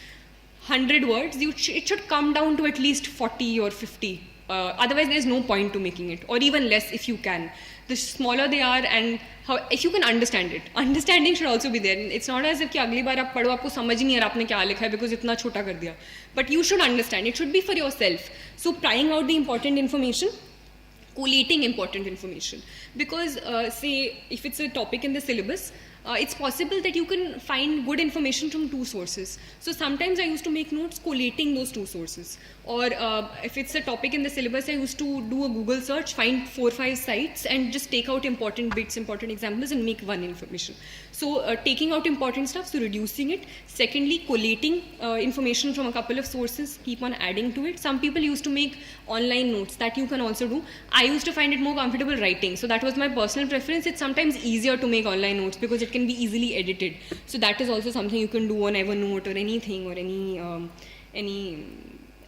100 words, it should come down to at least 40 or 50. Otherwise, there's no point to making it, or even less if you can. The smaller they are, and if you can understand it. Understanding should also be there. It's not as if कि अगली बार आप पढ़ो आपको समझ ही नहीं आ रहा आपने क्या लिखा है because इतना छोटा कर दिया. But you should understand. It should be for yourself. So prying out the important information, collating important information. Because say if it's a topic in the syllabus, it's possible that you can find good information from 2 sources. So sometimes I used to make notes collating those 2 sources. Or if it's a topic in the syllabus, I used to do a Google search, find 4 or 5 sites and just take out important bits, important examples and make one information. So taking out important stuff, so reducing it. Secondly, collating information from a couple of sources, keep on adding to it. Some people used to make online notes, that you can also do. I used to find it more comfortable writing. So that was my personal preference. It's sometimes easier to make online notes because it can be easily edited. So that is also something you can do on Evernote or anything, or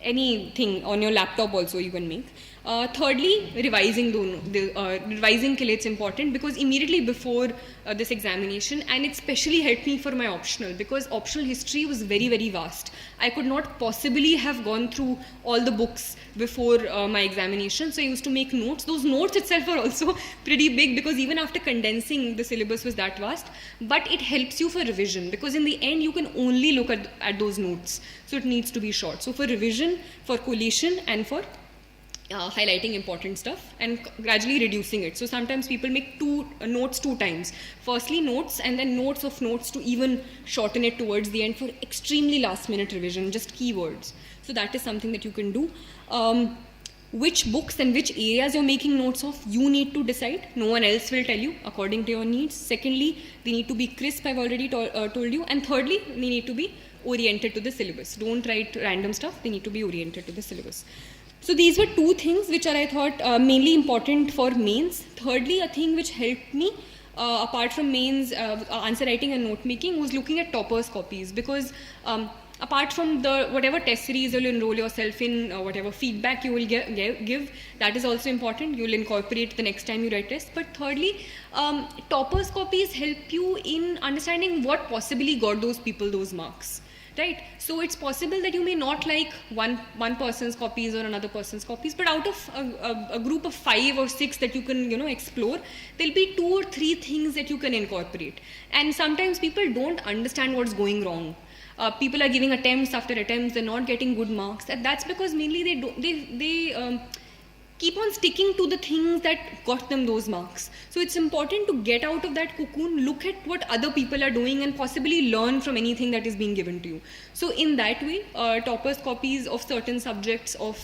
anything on your laptop also you can make. Thirdly, revising revising ke liye it's important, because immediately before this examination, and it especially helped me for my optional, because optional history was very, very vast. I could not possibly have gone through all the books before my examination, so I used to make notes. Those notes itself are also pretty big, because even after condensing, the syllabus was that vast, but it helps you for revision, because in the end you can only look at those notes, so it needs to be short. So for revision, for collation, and for highlighting important stuff and gradually reducing it. So sometimes people make notes 2 times. Firstly notes, and then notes of notes to even shorten it towards the end for extremely last minute revision, just keywords. So that is something that you can do. Which books and which areas you're making notes of, you need to decide. No one else will tell you according to your needs. Secondly, they need to be crisp, I've already told you. And thirdly, they need to be oriented to the syllabus. Don't write random stuff, they need to be oriented to the syllabus. So these were 2 things which are, I thought, mainly important for mains. Thirdly, a thing which helped me, apart from mains, answer writing and note making, was looking at toppers' copies. Because apart from the whatever test series you'll enroll yourself in, whatever feedback you will give, that is also important. You'll incorporate the next time you write tests. But thirdly, toppers' copies help you in understanding what possibly got those people those marks. Right? So it's possible that you may not like one person's copies or another person's copies, but out of a group of 5 or 6 that you can explore, there'll be 2 or 3 things that you can incorporate. And sometimes people don't understand what's going wrong. People are giving attempts after attempts, they're not getting good marks. And that's because mainly keep on sticking to the things that got them those marks. So it's important to get out of that cocoon, look at what other people are doing, and possibly learn from anything that is being given to you. So in that way, toppers copies of certain subjects, of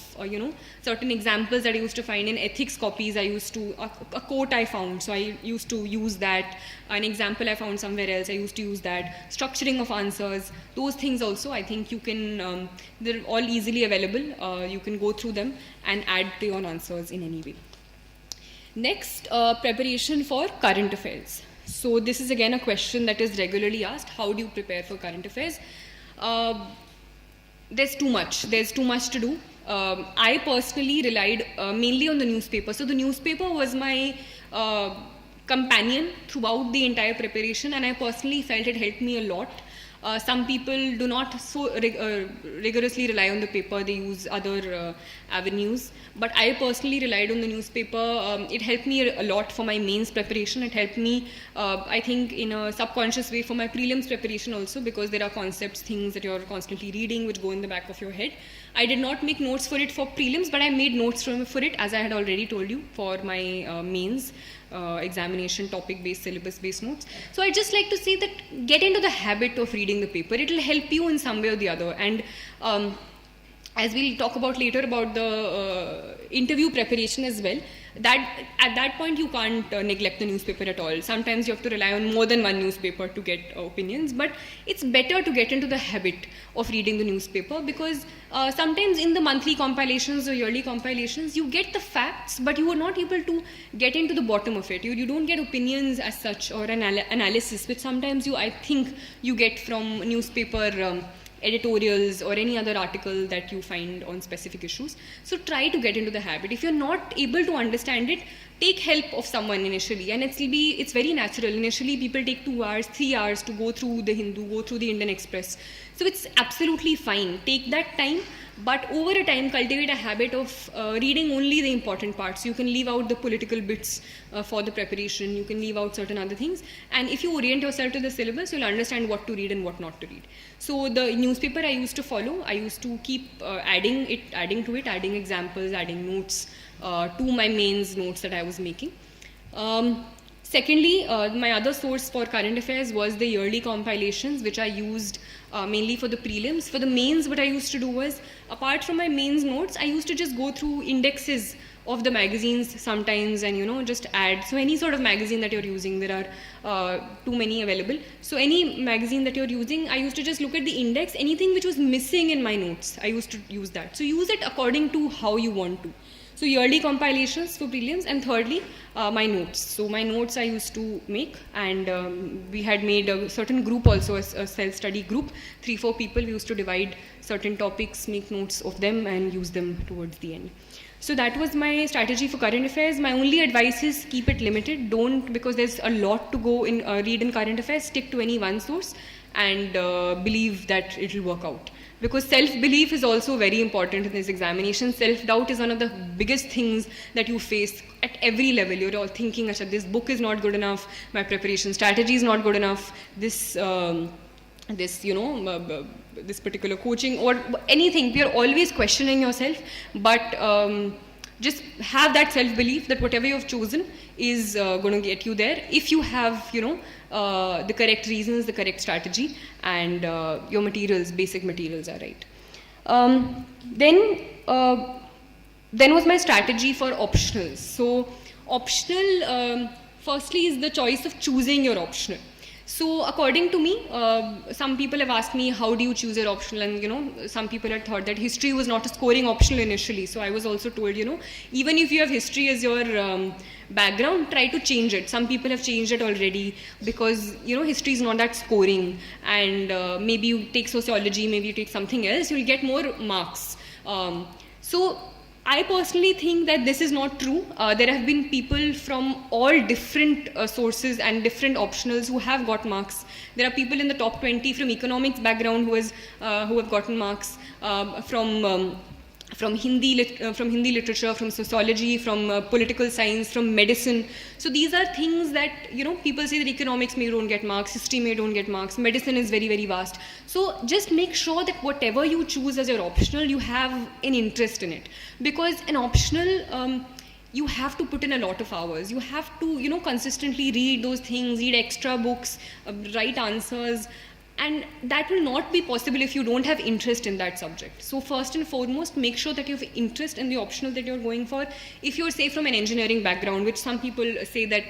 certain examples that I used to find in ethics copies, I used to, a quote I found, so I used to use that. An example I found somewhere else, I used to use that. Structuring of answers, those things also, I think you can, they're all easily available. You can go through them and add to your answers in any way. Next, preparation for current affairs. So this is again a question that is regularly asked. How do you prepare for current affairs? There's too much to do. I personally relied mainly on the newspaper. So the newspaper was my companion throughout the entire preparation, and I personally felt it helped me a lot. Some people do not so rigorously rely on the paper, they use other avenues. But I personally relied on the newspaper. It helped me a lot for my mains preparation. It helped me, I think, in a subconscious way for my prelims preparation also, because there are concepts, things that you're constantly reading which go in the back of your head. I did not make notes for it for prelims, but I made notes for it, as I had already told you, for my mains. Examination topic-based, syllabus-based notes. So I just like to say that get into the habit of reading the paper. It will help you in some way or the other. And as we'll talk about later about the interview preparation as well, that at that point you can't neglect the newspaper at all. Sometimes you have to rely on more than one newspaper to get opinions, but it's better to get into the habit of reading the newspaper, because sometimes in the monthly compilations or yearly compilations you get the facts, but you are not able to get into the bottom of it. You don't get opinions as such, or an analysis, which sometimes I think you get from newspaper editorials or any other article that you find on specific issues. So try to get into the habit. If you're not able to understand it, take help of someone initially, and it's very natural. Initially people take 2 hours, 3 hours to go through the Hindu, go through the Indian Express. So it's absolutely fine. Take that time, but over a time cultivate a habit of reading only the important parts. You can leave out the political bits for the preparation. You can leave out certain other things. And if you orient yourself to the syllabus, you'll understand what to read and what not to read. So the newspaper I used to follow, I used to keep adding to it, adding examples, adding notes to my mains notes that I was making. Secondly, my other source for current affairs was the yearly compilations, which I used mainly for the prelims. For the mains, what I used to do was, apart from my mains notes, I used to just go through indexes of the magazines sometimes and just add. So any sort of magazine that you're using, there are too many available. So any magazine that you're using, I used to just look at the index. Anything which was missing in my notes, I used to use that. So use it according to how you want to. So yearly compilations for prelims, and thirdly, my notes. So my notes I used to make, and we had made a certain group also, a self-study group, 3-4 people. We used to divide certain topics, make notes of them, and use them towards the end. So that was my strategy for current affairs. My only advice is keep it limited. Don't, because there's a lot to go in read in current affairs, stick to any one source and believe that it will work out. Because self-belief is also very important in this examination. Self-doubt is one of the biggest things that you face at every level. You're all thinking, this book is not good enough, my preparation strategy is not good enough, this particular coaching or anything. You're always questioning yourself, but just have that self-belief that whatever you've chosen is going to get you there if you have, the correct reasons, the correct strategy, and your materials, basic materials are right. Then was my strategy for optionals. So optional, firstly, is the choice of choosing your optional. So according to me, some people have asked me, how do you choose your optional? And some people had thought that history was not a scoring optional initially. So I was also told, even if you have history as your background, try to change it. Some people have changed it already because, history is not that scoring. And maybe you take sociology, maybe you take something else, you'll get more marks. So I personally think that this is not true. There have been people from all different sources and different optionals who have got marks. There are people in the top 20 from economics background who have gotten marks, from from Hindi literature, from sociology, from political science, from medicine. So these are things that, people say that economics may don't get marks, history may don't get marks, medicine is very, very vast. So just make sure that whatever you choose as your optional, you have an interest in it. Because an optional, you have to put in a lot of hours. You have to, consistently read those things, read extra books, write answers. And that will not be possible if you don't have interest in that subject. So first and foremost, make sure that you have interest in the optional that you're going for. If you're, say, from an engineering background, which some people say that,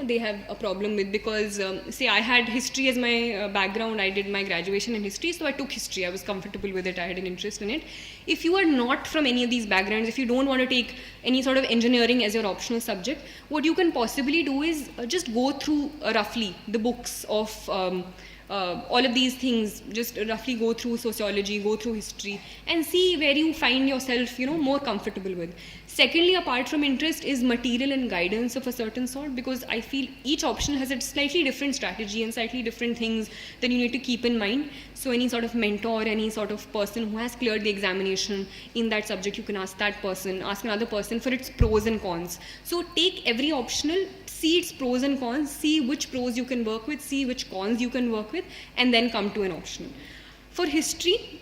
they have a problem with, because, say, I had history as my background. I did my graduation in history, so I took history. I was comfortable with it. I had an interest in it. If you are not from any of these backgrounds, if you don't want to take any sort of engineering as your optional subject, what you can possibly do is just go through roughly the books of all of these things. Just roughly go through sociology, go through history, and see where you find yourself, more comfortable with. Secondly, apart from interest, is material and guidance of a certain sort, because I feel each option has a slightly different strategy and slightly different things that you need to keep in mind. So any sort of mentor, any sort of person who has cleared the examination in that subject, you can ask that person, ask another person for its pros and cons. So take every optional, see its pros and cons, see which pros you can work with, see which cons you can work with, and then come to an optional. For history,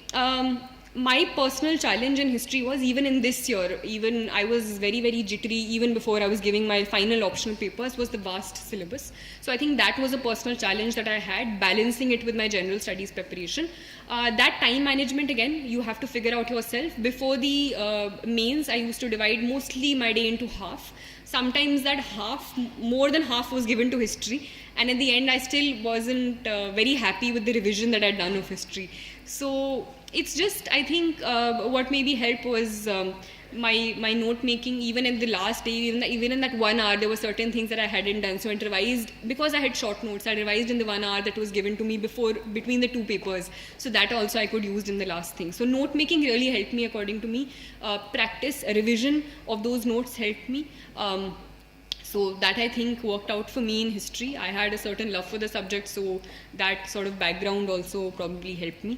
my personal challenge in history was, even in this year, even I was very, very jittery even before I was giving my final optional papers, was the vast syllabus. So I think that was a personal challenge that I had, balancing it with my general studies preparation. That time management, again, you have to figure out yourself. Before the mains, I used to divide mostly my day into half. Sometimes that half, more than half, was given to history, and at the end I still wasn't very happy with the revision that I'd done of history. So it's just, I think what maybe helped was my note making. Even in the last day, even in that 1 hour, there were certain things that I hadn't done, so I revised. Because I had short notes, I revised in the 1 hour that was given to me between the two papers, so that also I could use in the last thing. So note making really helped me, according to me. Practice, revision of those notes helped me. So that, I think, worked out for me in history. I had a certain love for the subject, so that sort of background also probably helped me.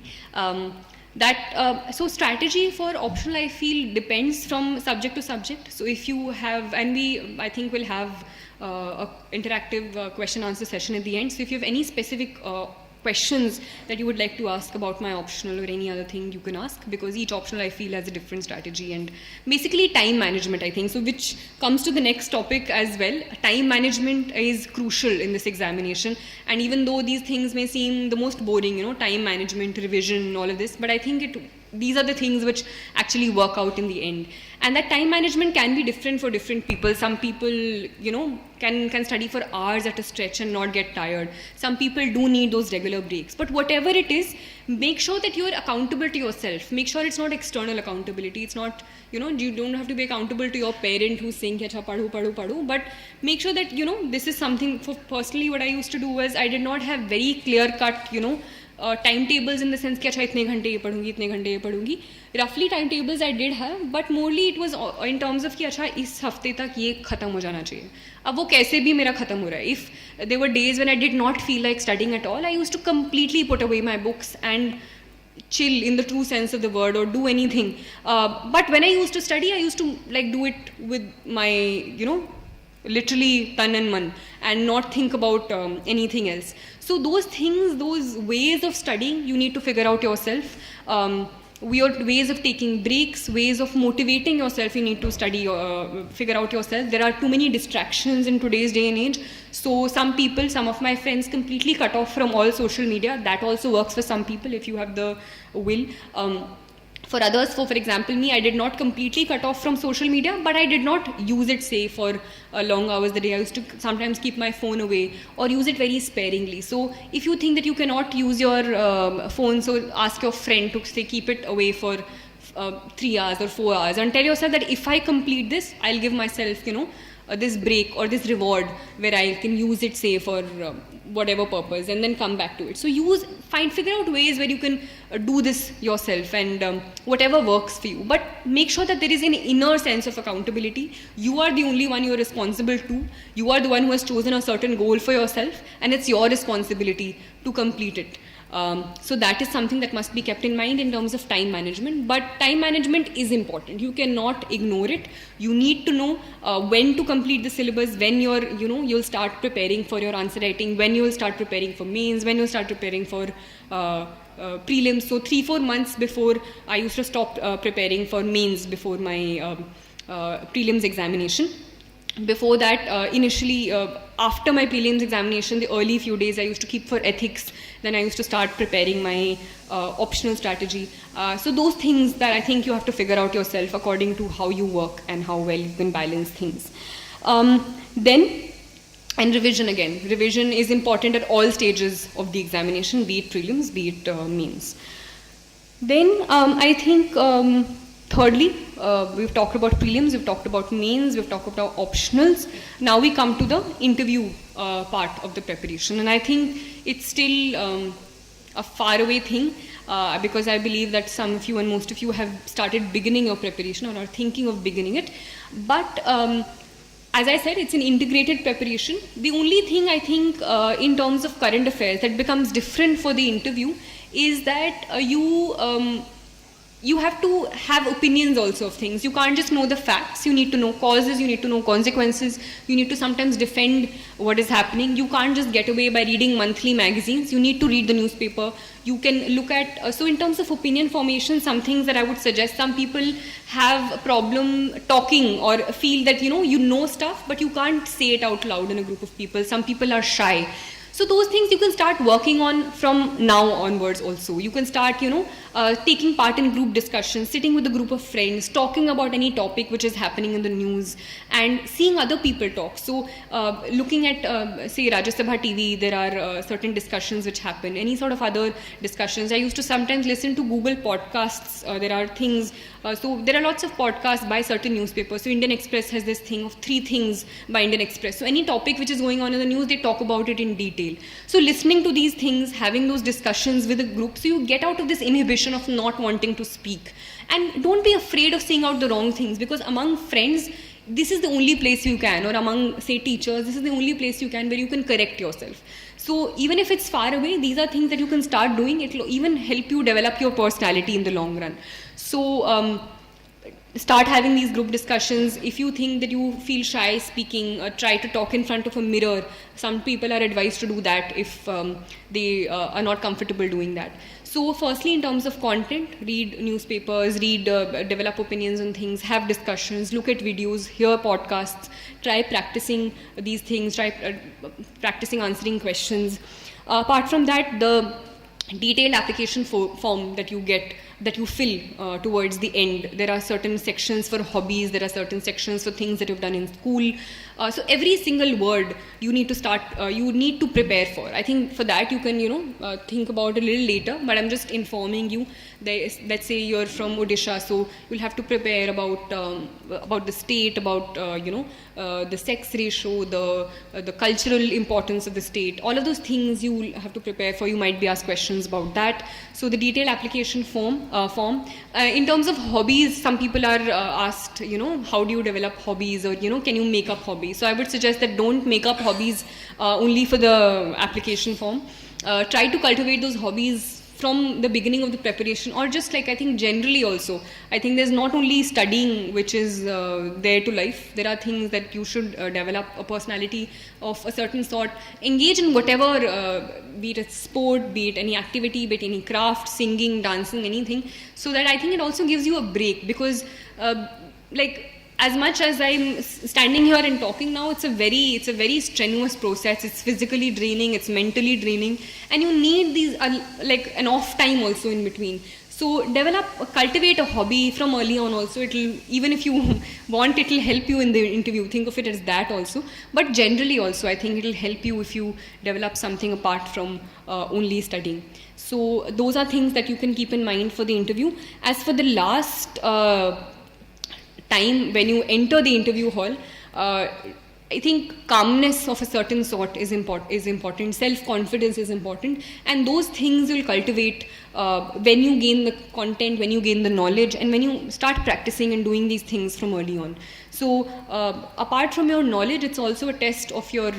So strategy for optional, I feel, depends from subject to subject. So if you have, and I think we'll have a interactive question answer session at the end. So if you have any specific questions that you would like to ask about my optional or any other thing, you can ask, because each optional, I feel, has a different strategy. And basically time management, I think, so which comes to the next topic as well. Time management is crucial in this examination, and even though these things may seem the most boring, time management, revision, all of this, but I think these are the things which actually work out in the end. And that time management can be different for different people. Some people, can study for hours at a stretch and not get tired. Some people do need those regular breaks. But whatever it is, make sure that you're accountable to yourself. Make sure it's not external accountability. It's not, you don't have to be accountable to your parent who's saying, Acha, padu. But make sure that, this is something. For personally, what I used to do was, I did not have very clear-cut, timetables in the sense कि अच्छा इतने घंटे ये पढ़ूंगी, इतने घंटे ये पढ़ूंगी. Roughly timetables I did have, but morely it was in terms of कि अच्छा इस हफ्ते तक ये खत्म हो जाना चाहिए. अब वो कैसे भी मेरा खत्म हो रहा है. If there were days when I did not feel like studying at all, I used to completely put away my books and chill in the true sense of the word, or do anything. But when I used to study, I used to do it with my, literally tan and man, and not think about anything else. So those things, those ways of studying, you need to figure out yourself. Ways of taking breaks, ways of motivating yourself, you need to study, figure out yourself. There are too many distractions in today's day and age. So some of my friends completely cut off from all social media. That also works for some people if you have the will. For others, for example me, I did not completely cut off from social media, but I did not use it, say, for long hours a day. I used to sometimes keep my phone away or use it very sparingly. So if you think that you cannot use your phone, so ask your friend to, say, keep it away for 3 hours or 4 hours, and tell yourself that if I complete this, I'll give myself, this break or this reward where I can use it, say, for whatever purpose, and then come back to it. So figure out ways where you can do this yourself, and whatever works for you. But make sure that there is an inner sense of accountability. You are the only one you are responsible to. You are the one who has chosen a certain goal for yourself, and it's your responsibility to complete it. So that is something that must be kept in mind in terms of time management. But time management is important. You cannot ignore it. You need to know when to complete the syllabus, when you'll start preparing for your answer writing, when you'll start preparing for mains, when you'll start preparing for prelims. So 3-4 months before, I used to stop preparing for mains before my prelims examination. Before that, initially, after my prelims examination, the early few days I used to keep for ethics. Then I used to start preparing my optional strategy. So those things that I think you have to figure out yourself according to how you work and how well you can balance things. And revision again. Revision is important at all stages of the examination, be it prelims, be it mains. Then I think thirdly, we've talked about prelims, we've talked about mains, we've talked about optionals. Now we come to the interview part of the preparation. And I think it's still a faraway thing because I believe that some of you and most of you have started beginning your preparation or are thinking of beginning it. But as I said, it's an integrated preparation. The only thing I think in terms of current affairs that becomes different for the interview is that you have to have opinions also of things. You can't just know the facts. You need to know causes, you need to know consequences, you need to sometimes defend what is happening. You can't just get away by reading monthly magazines. You need to read the newspaper. You can look at, so in terms of opinion formation, some things that I would suggest, some people have a problem talking or feel that you know stuff, but you can't say it out loud in a group of people. Some people are shy. So those things you can start working on from now onwards also. You can start, taking part in group discussions, sitting with a group of friends, talking about any topic which is happening in the news and seeing other people talk. So looking at, say, Rajya Sabha TV, there are certain discussions which happen, any sort of other discussions. I used to sometimes listen to Google podcasts. There are things, so there are lots of podcasts by certain newspapers. So Indian Express has this thing of 3 things by Indian Express. So any topic which is going on in the news, they talk about it in detail. So listening to these things, having those discussions with a group, so you get out of this inhibition of not wanting to speak. And don't be afraid of saying out the wrong things, because among friends, this is the only place you can, or among, say, teachers, this is the only place you can where you can correct yourself. So even if it's far away, these are things that you can start doing. It will even help you develop your personality in the long run. So start having these group discussions. If you think that you feel shy speaking, try to talk in front of a mirror. Some people are advised to do that if they are not comfortable doing that. So firstly, in terms of content, read newspapers, develop opinions on things, have discussions, look at videos, hear podcasts, try practicing these things, try practicing answering questions. Apart from that, the detailed application form that you get, that you fill towards the end. There are certain sections for hobbies, there are certain sections for things that you've done in school. So every single word you need to start, you need to prepare for. I think for that you can, think about a little later, but I'm just informing you. Let's say you're from Odisha, so you'll have to prepare about the state, about the sex ratio, the cultural importance of the state. All of those things you will have to prepare for. You might be asked questions about that. So the detailed application form. In terms of hobbies, some people are asked, how do you develop hobbies, or can you make up hobbies? So I would suggest that don't make up hobbies only for the application form. Try to cultivate those hobbies from the beginning of the preparation, or just like I think generally also. I think there's not only studying which is there to life. There are things that you should develop a personality of a certain sort. Engage in whatever, be it a sport, be it any activity, be it any craft, singing, dancing, anything. So that I think it also gives you a break, because as much as I'm standing here and talking now, it's a very strenuous process. It's physically draining, it's mentally draining, and you need these an off time also in between. So cultivate a hobby from early on also. Even if you want, it'll help you in the interview. Think of it as that also. But generally also, I think it'll help you if you develop something apart from only studying. So those are things that you can keep in mind for the interview. As for the last time when you enter the interview hall, I think calmness of a certain sort is important. Self-confidence is important, and those things you'll cultivate when you gain the content, when you gain the knowledge, and when you start practicing and doing these things from early on. So apart from your knowledge, it's also a test of your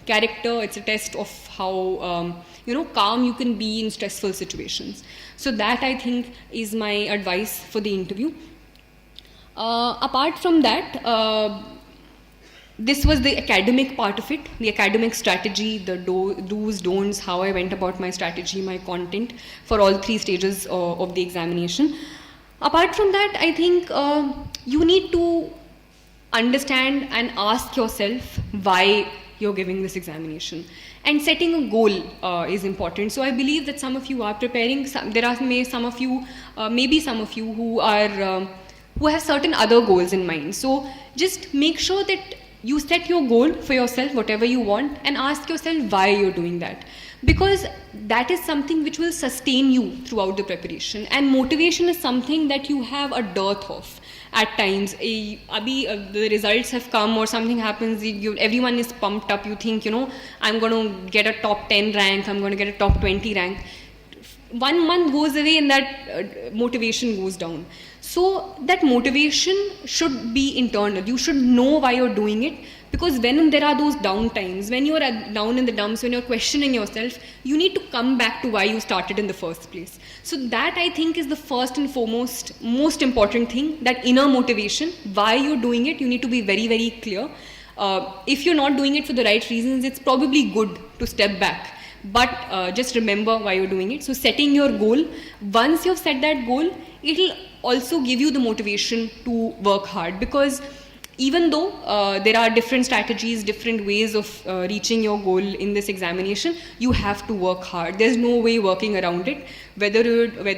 character, it's a test of how calm you can be in stressful situations. So that, I think, is my advice for the interview. Apart from that, this was the academic part of it, the academic strategy, the do's, don'ts, how I went about my strategy, my content for all 3 stages of the examination. Apart from that, I think you need to understand and ask yourself why you're giving this examination. And setting a goal is important. So I believe that some of you are preparing. There are maybe some of you who are who have certain other goals in mind. So just make sure that you set your goal for yourself, whatever you want, and ask yourself why you're doing that. Because that is something which will sustain you throughout the preparation. And motivation is something that you have a dearth of at times. The results have come or something happens, everyone is pumped up, you think, I'm going to get a top 10 rank, I'm going to get a top 20 rank. 1 month goes away and that motivation goes down. So that motivation should be internal. You should know why you're doing it, because when there are those down times, when you're down in the dumps, when you're questioning yourself, you need to come back to why you started in the first place. So that, I think, is the first and foremost, most important thing, that inner motivation, why you're doing it. You need to be very, very clear. If you're not doing it for the right reasons, it's probably good to step back. But just remember why you're doing it. So setting your goal, once you've set that goal, it'll also give you the motivation to work hard, because even though there are different strategies, different ways of reaching your goal in this examination, you have to work hard. There's no way working around it. Whether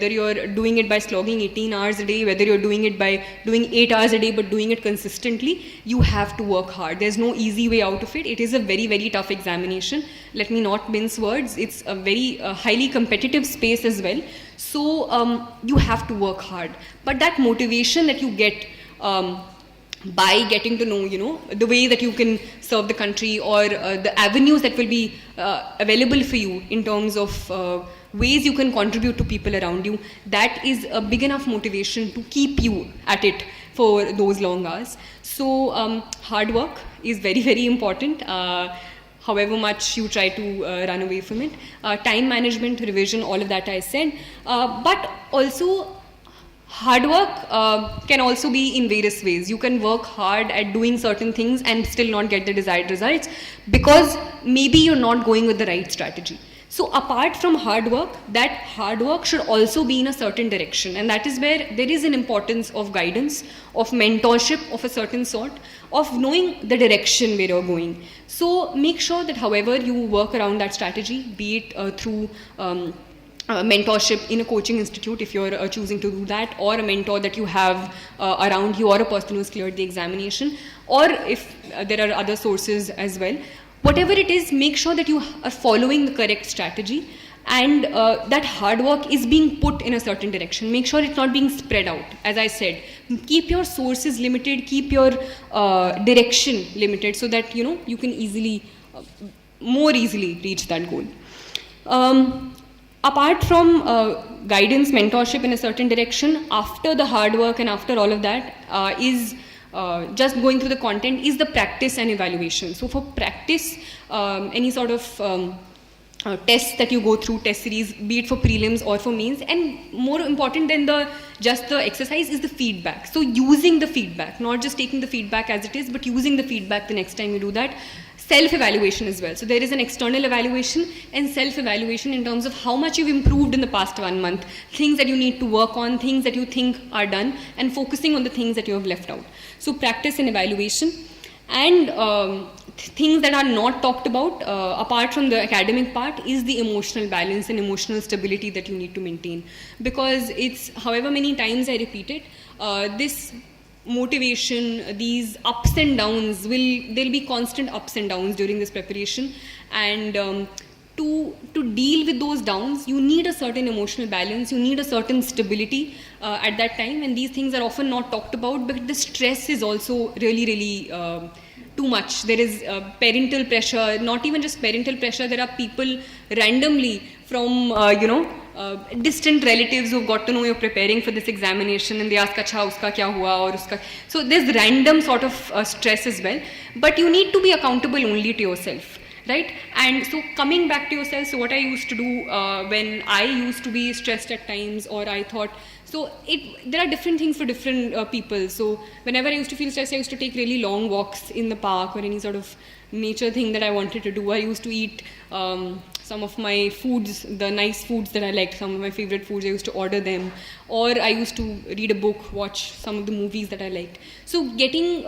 you're doing it by slogging 18 hours a day, whether you're doing it by doing 8 hours a day but doing it consistently, you have to work hard. There's no easy way out of it. It is a very, very tough examination. Let me not mince words. It's a very highly competitive space as well. So you have to work hard. But that motivation that you get by getting to know, the way that you can serve the country, or the avenues that will be available for you in terms of ways you can contribute to people around you, that is a big enough motivation to keep you at it for those long hours. So hard work is very, very important. However much you try to run away from it. Time management, revision, all of that I said. But also, hard work can also be in various ways. You can work hard at doing certain things and still not get the desired results, because maybe you're not going with the right strategy. So apart from hard work, that hard work should also be in a certain direction. And that is where there is an importance of guidance, of mentorship of a certain sort, of knowing the direction where you're going. So make sure that however you work around that strategy, be it through mentorship in a coaching institute, if you're choosing to do that, or a mentor that you have around you, or a person who's cleared the examination, or if there are other sources as well. Whatever it is, make sure that you are following the correct strategy, and that hard work is being put in a certain direction. Make sure it's not being spread out. As I said, keep your sources limited, keep your direction limited, so that you can more easily reach that goal. Apart from guidance, mentorship in a certain direction, after the hard work and after all of that is just going through the content, is the practice and evaluation. So for practice, any sort of tests that you go through, test series, be it for prelims or for mains, and more important than just the exercise is the feedback. So using the feedback, not just taking the feedback as it is, but using the feedback the next time you do that. Self-evaluation as well. So there is an external evaluation and self-evaluation in terms of how much you've improved in the past 1 month, things that you need to work on, things that you think are done, and focusing on the things that you have left out. So practice and evaluation. And things that are not talked about, apart from the academic part, is the emotional balance and emotional stability that you need to maintain. Because it's, however many times I repeat it, this motivation, these ups and downs, there'll be constant ups and downs during this preparation, and to deal with those downs, you need a certain emotional balance, you need a certain stability at that time, and these things are often not talked about, but the stress is also really, really too much. There is parental pressure, not even just parental pressure, there are people randomly from, distant relatives who've got to know you're preparing for this examination, and they ask, acha, uska kya hua, or uska. So there's random sort of stress as well, but you need to be accountable only to yourself. right? And so coming back to yourself, so what I used to do when I used to be stressed at times, or I thought, so there are different things for different people. So whenever I used to feel stressed, I used to take really long walks in the park or any sort of nature thing that I wanted to do. I used to eat some of my foods, the nice foods that I liked, some of my favorite foods, I used to order them. Or I used to read a book, watch some of the movies that I liked. So getting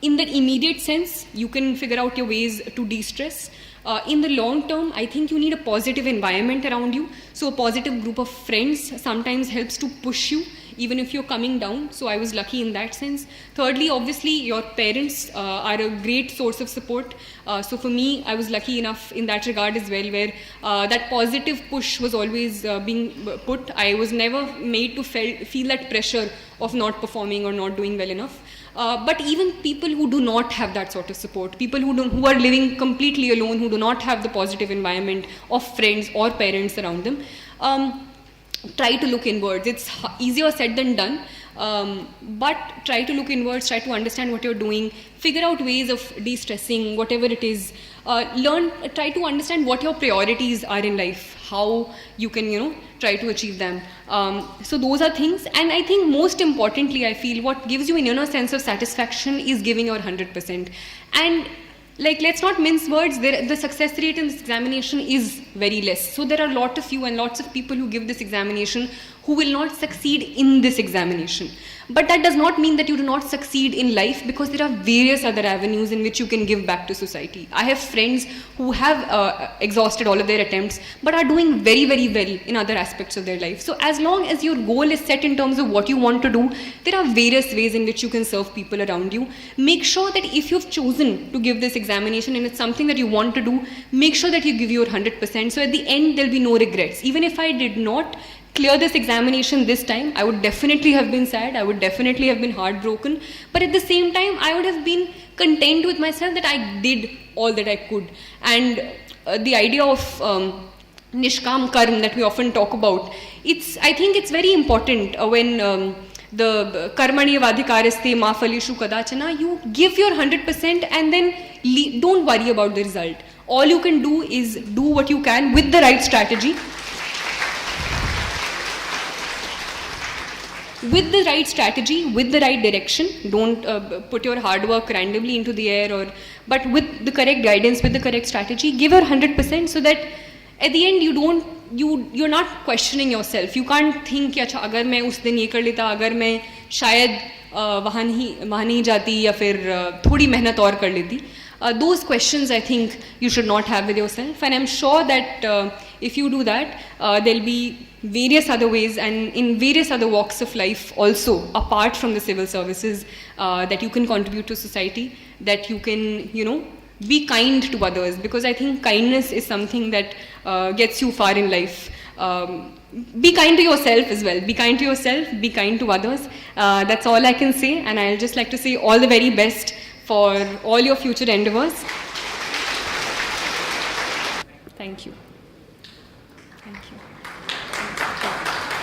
in that immediate sense, you can figure out your ways to de-stress. In the long term, I think you need a positive environment around you. So a positive group of friends sometimes helps to push you, even if you're coming down. So I was lucky in that sense. Thirdly, obviously, your parents are a great source of support. So for me, I was lucky enough in that regard as well, where that positive push was always being put. I was never made to feel that pressure of not performing or not doing well enough. But even people who do not have that sort of support, people who are living completely alone, who do not have the positive environment of friends or parents around them, try to look inwards. It's easier said than done, but try to look inwards, try to understand what you're doing, figure out ways of de-stressing, whatever it is. Try to understand what your priorities are in life, how you can, try to achieve them. So those are things. And I think most importantly, I feel what gives you an inner sense of satisfaction is giving your 100%. And let's not mince words, the success rate in this examination is very less. So there are a lot of you and lots of people who give this examination who will not succeed in this examination. But that does not mean that you do not succeed in life, because there are various other avenues in which you can give back to society. I have friends who have exhausted all of their attempts but are doing very, very well in other aspects of their life. So as long as your goal is set in terms of what you want to do, there are various ways in which you can serve people around you. Make sure that if you've chosen to give this examination and it's something that you want to do, make sure that you give your 100%. So at the end, there'll be no regrets. Even if I did not clear this examination this time, I would definitely have been sad, I would definitely have been heartbroken, but at the same time, I would have been content with myself that I did all that I could. And the idea of Nishkam Karm that we often talk about, I think it's very important when the Karmani Vadhikaraste Ma Phalishu Kadachana, you give your 100% and then don't worry about the result. All you can do is do what you can with the right strategy. With the right strategy, with the right direction. Don't put your hard work randomly into the air, but with the correct guidance, with the correct strategy, give your 100% so that at the end you're not questioning yourself. You can't think, अच्छा अगर मैं उस दिन ये कर लेता, अगर मैं शायद वहाँ नहीं जाती या फिर थोड़ी मेहनत और कर लेती. Those questions I think you should not have with yourself, and I'm sure that if you do that, there'll be various other ways and in various other walks of life also, apart from the civil services, that you can contribute to society, that you can, be kind to others, because I think kindness is something that gets you far in life. Be kind to yourself as well. Be kind to yourself, be kind to others. That's all I can say, and I'll just like to say all the very best for all your future endeavors. Thank you.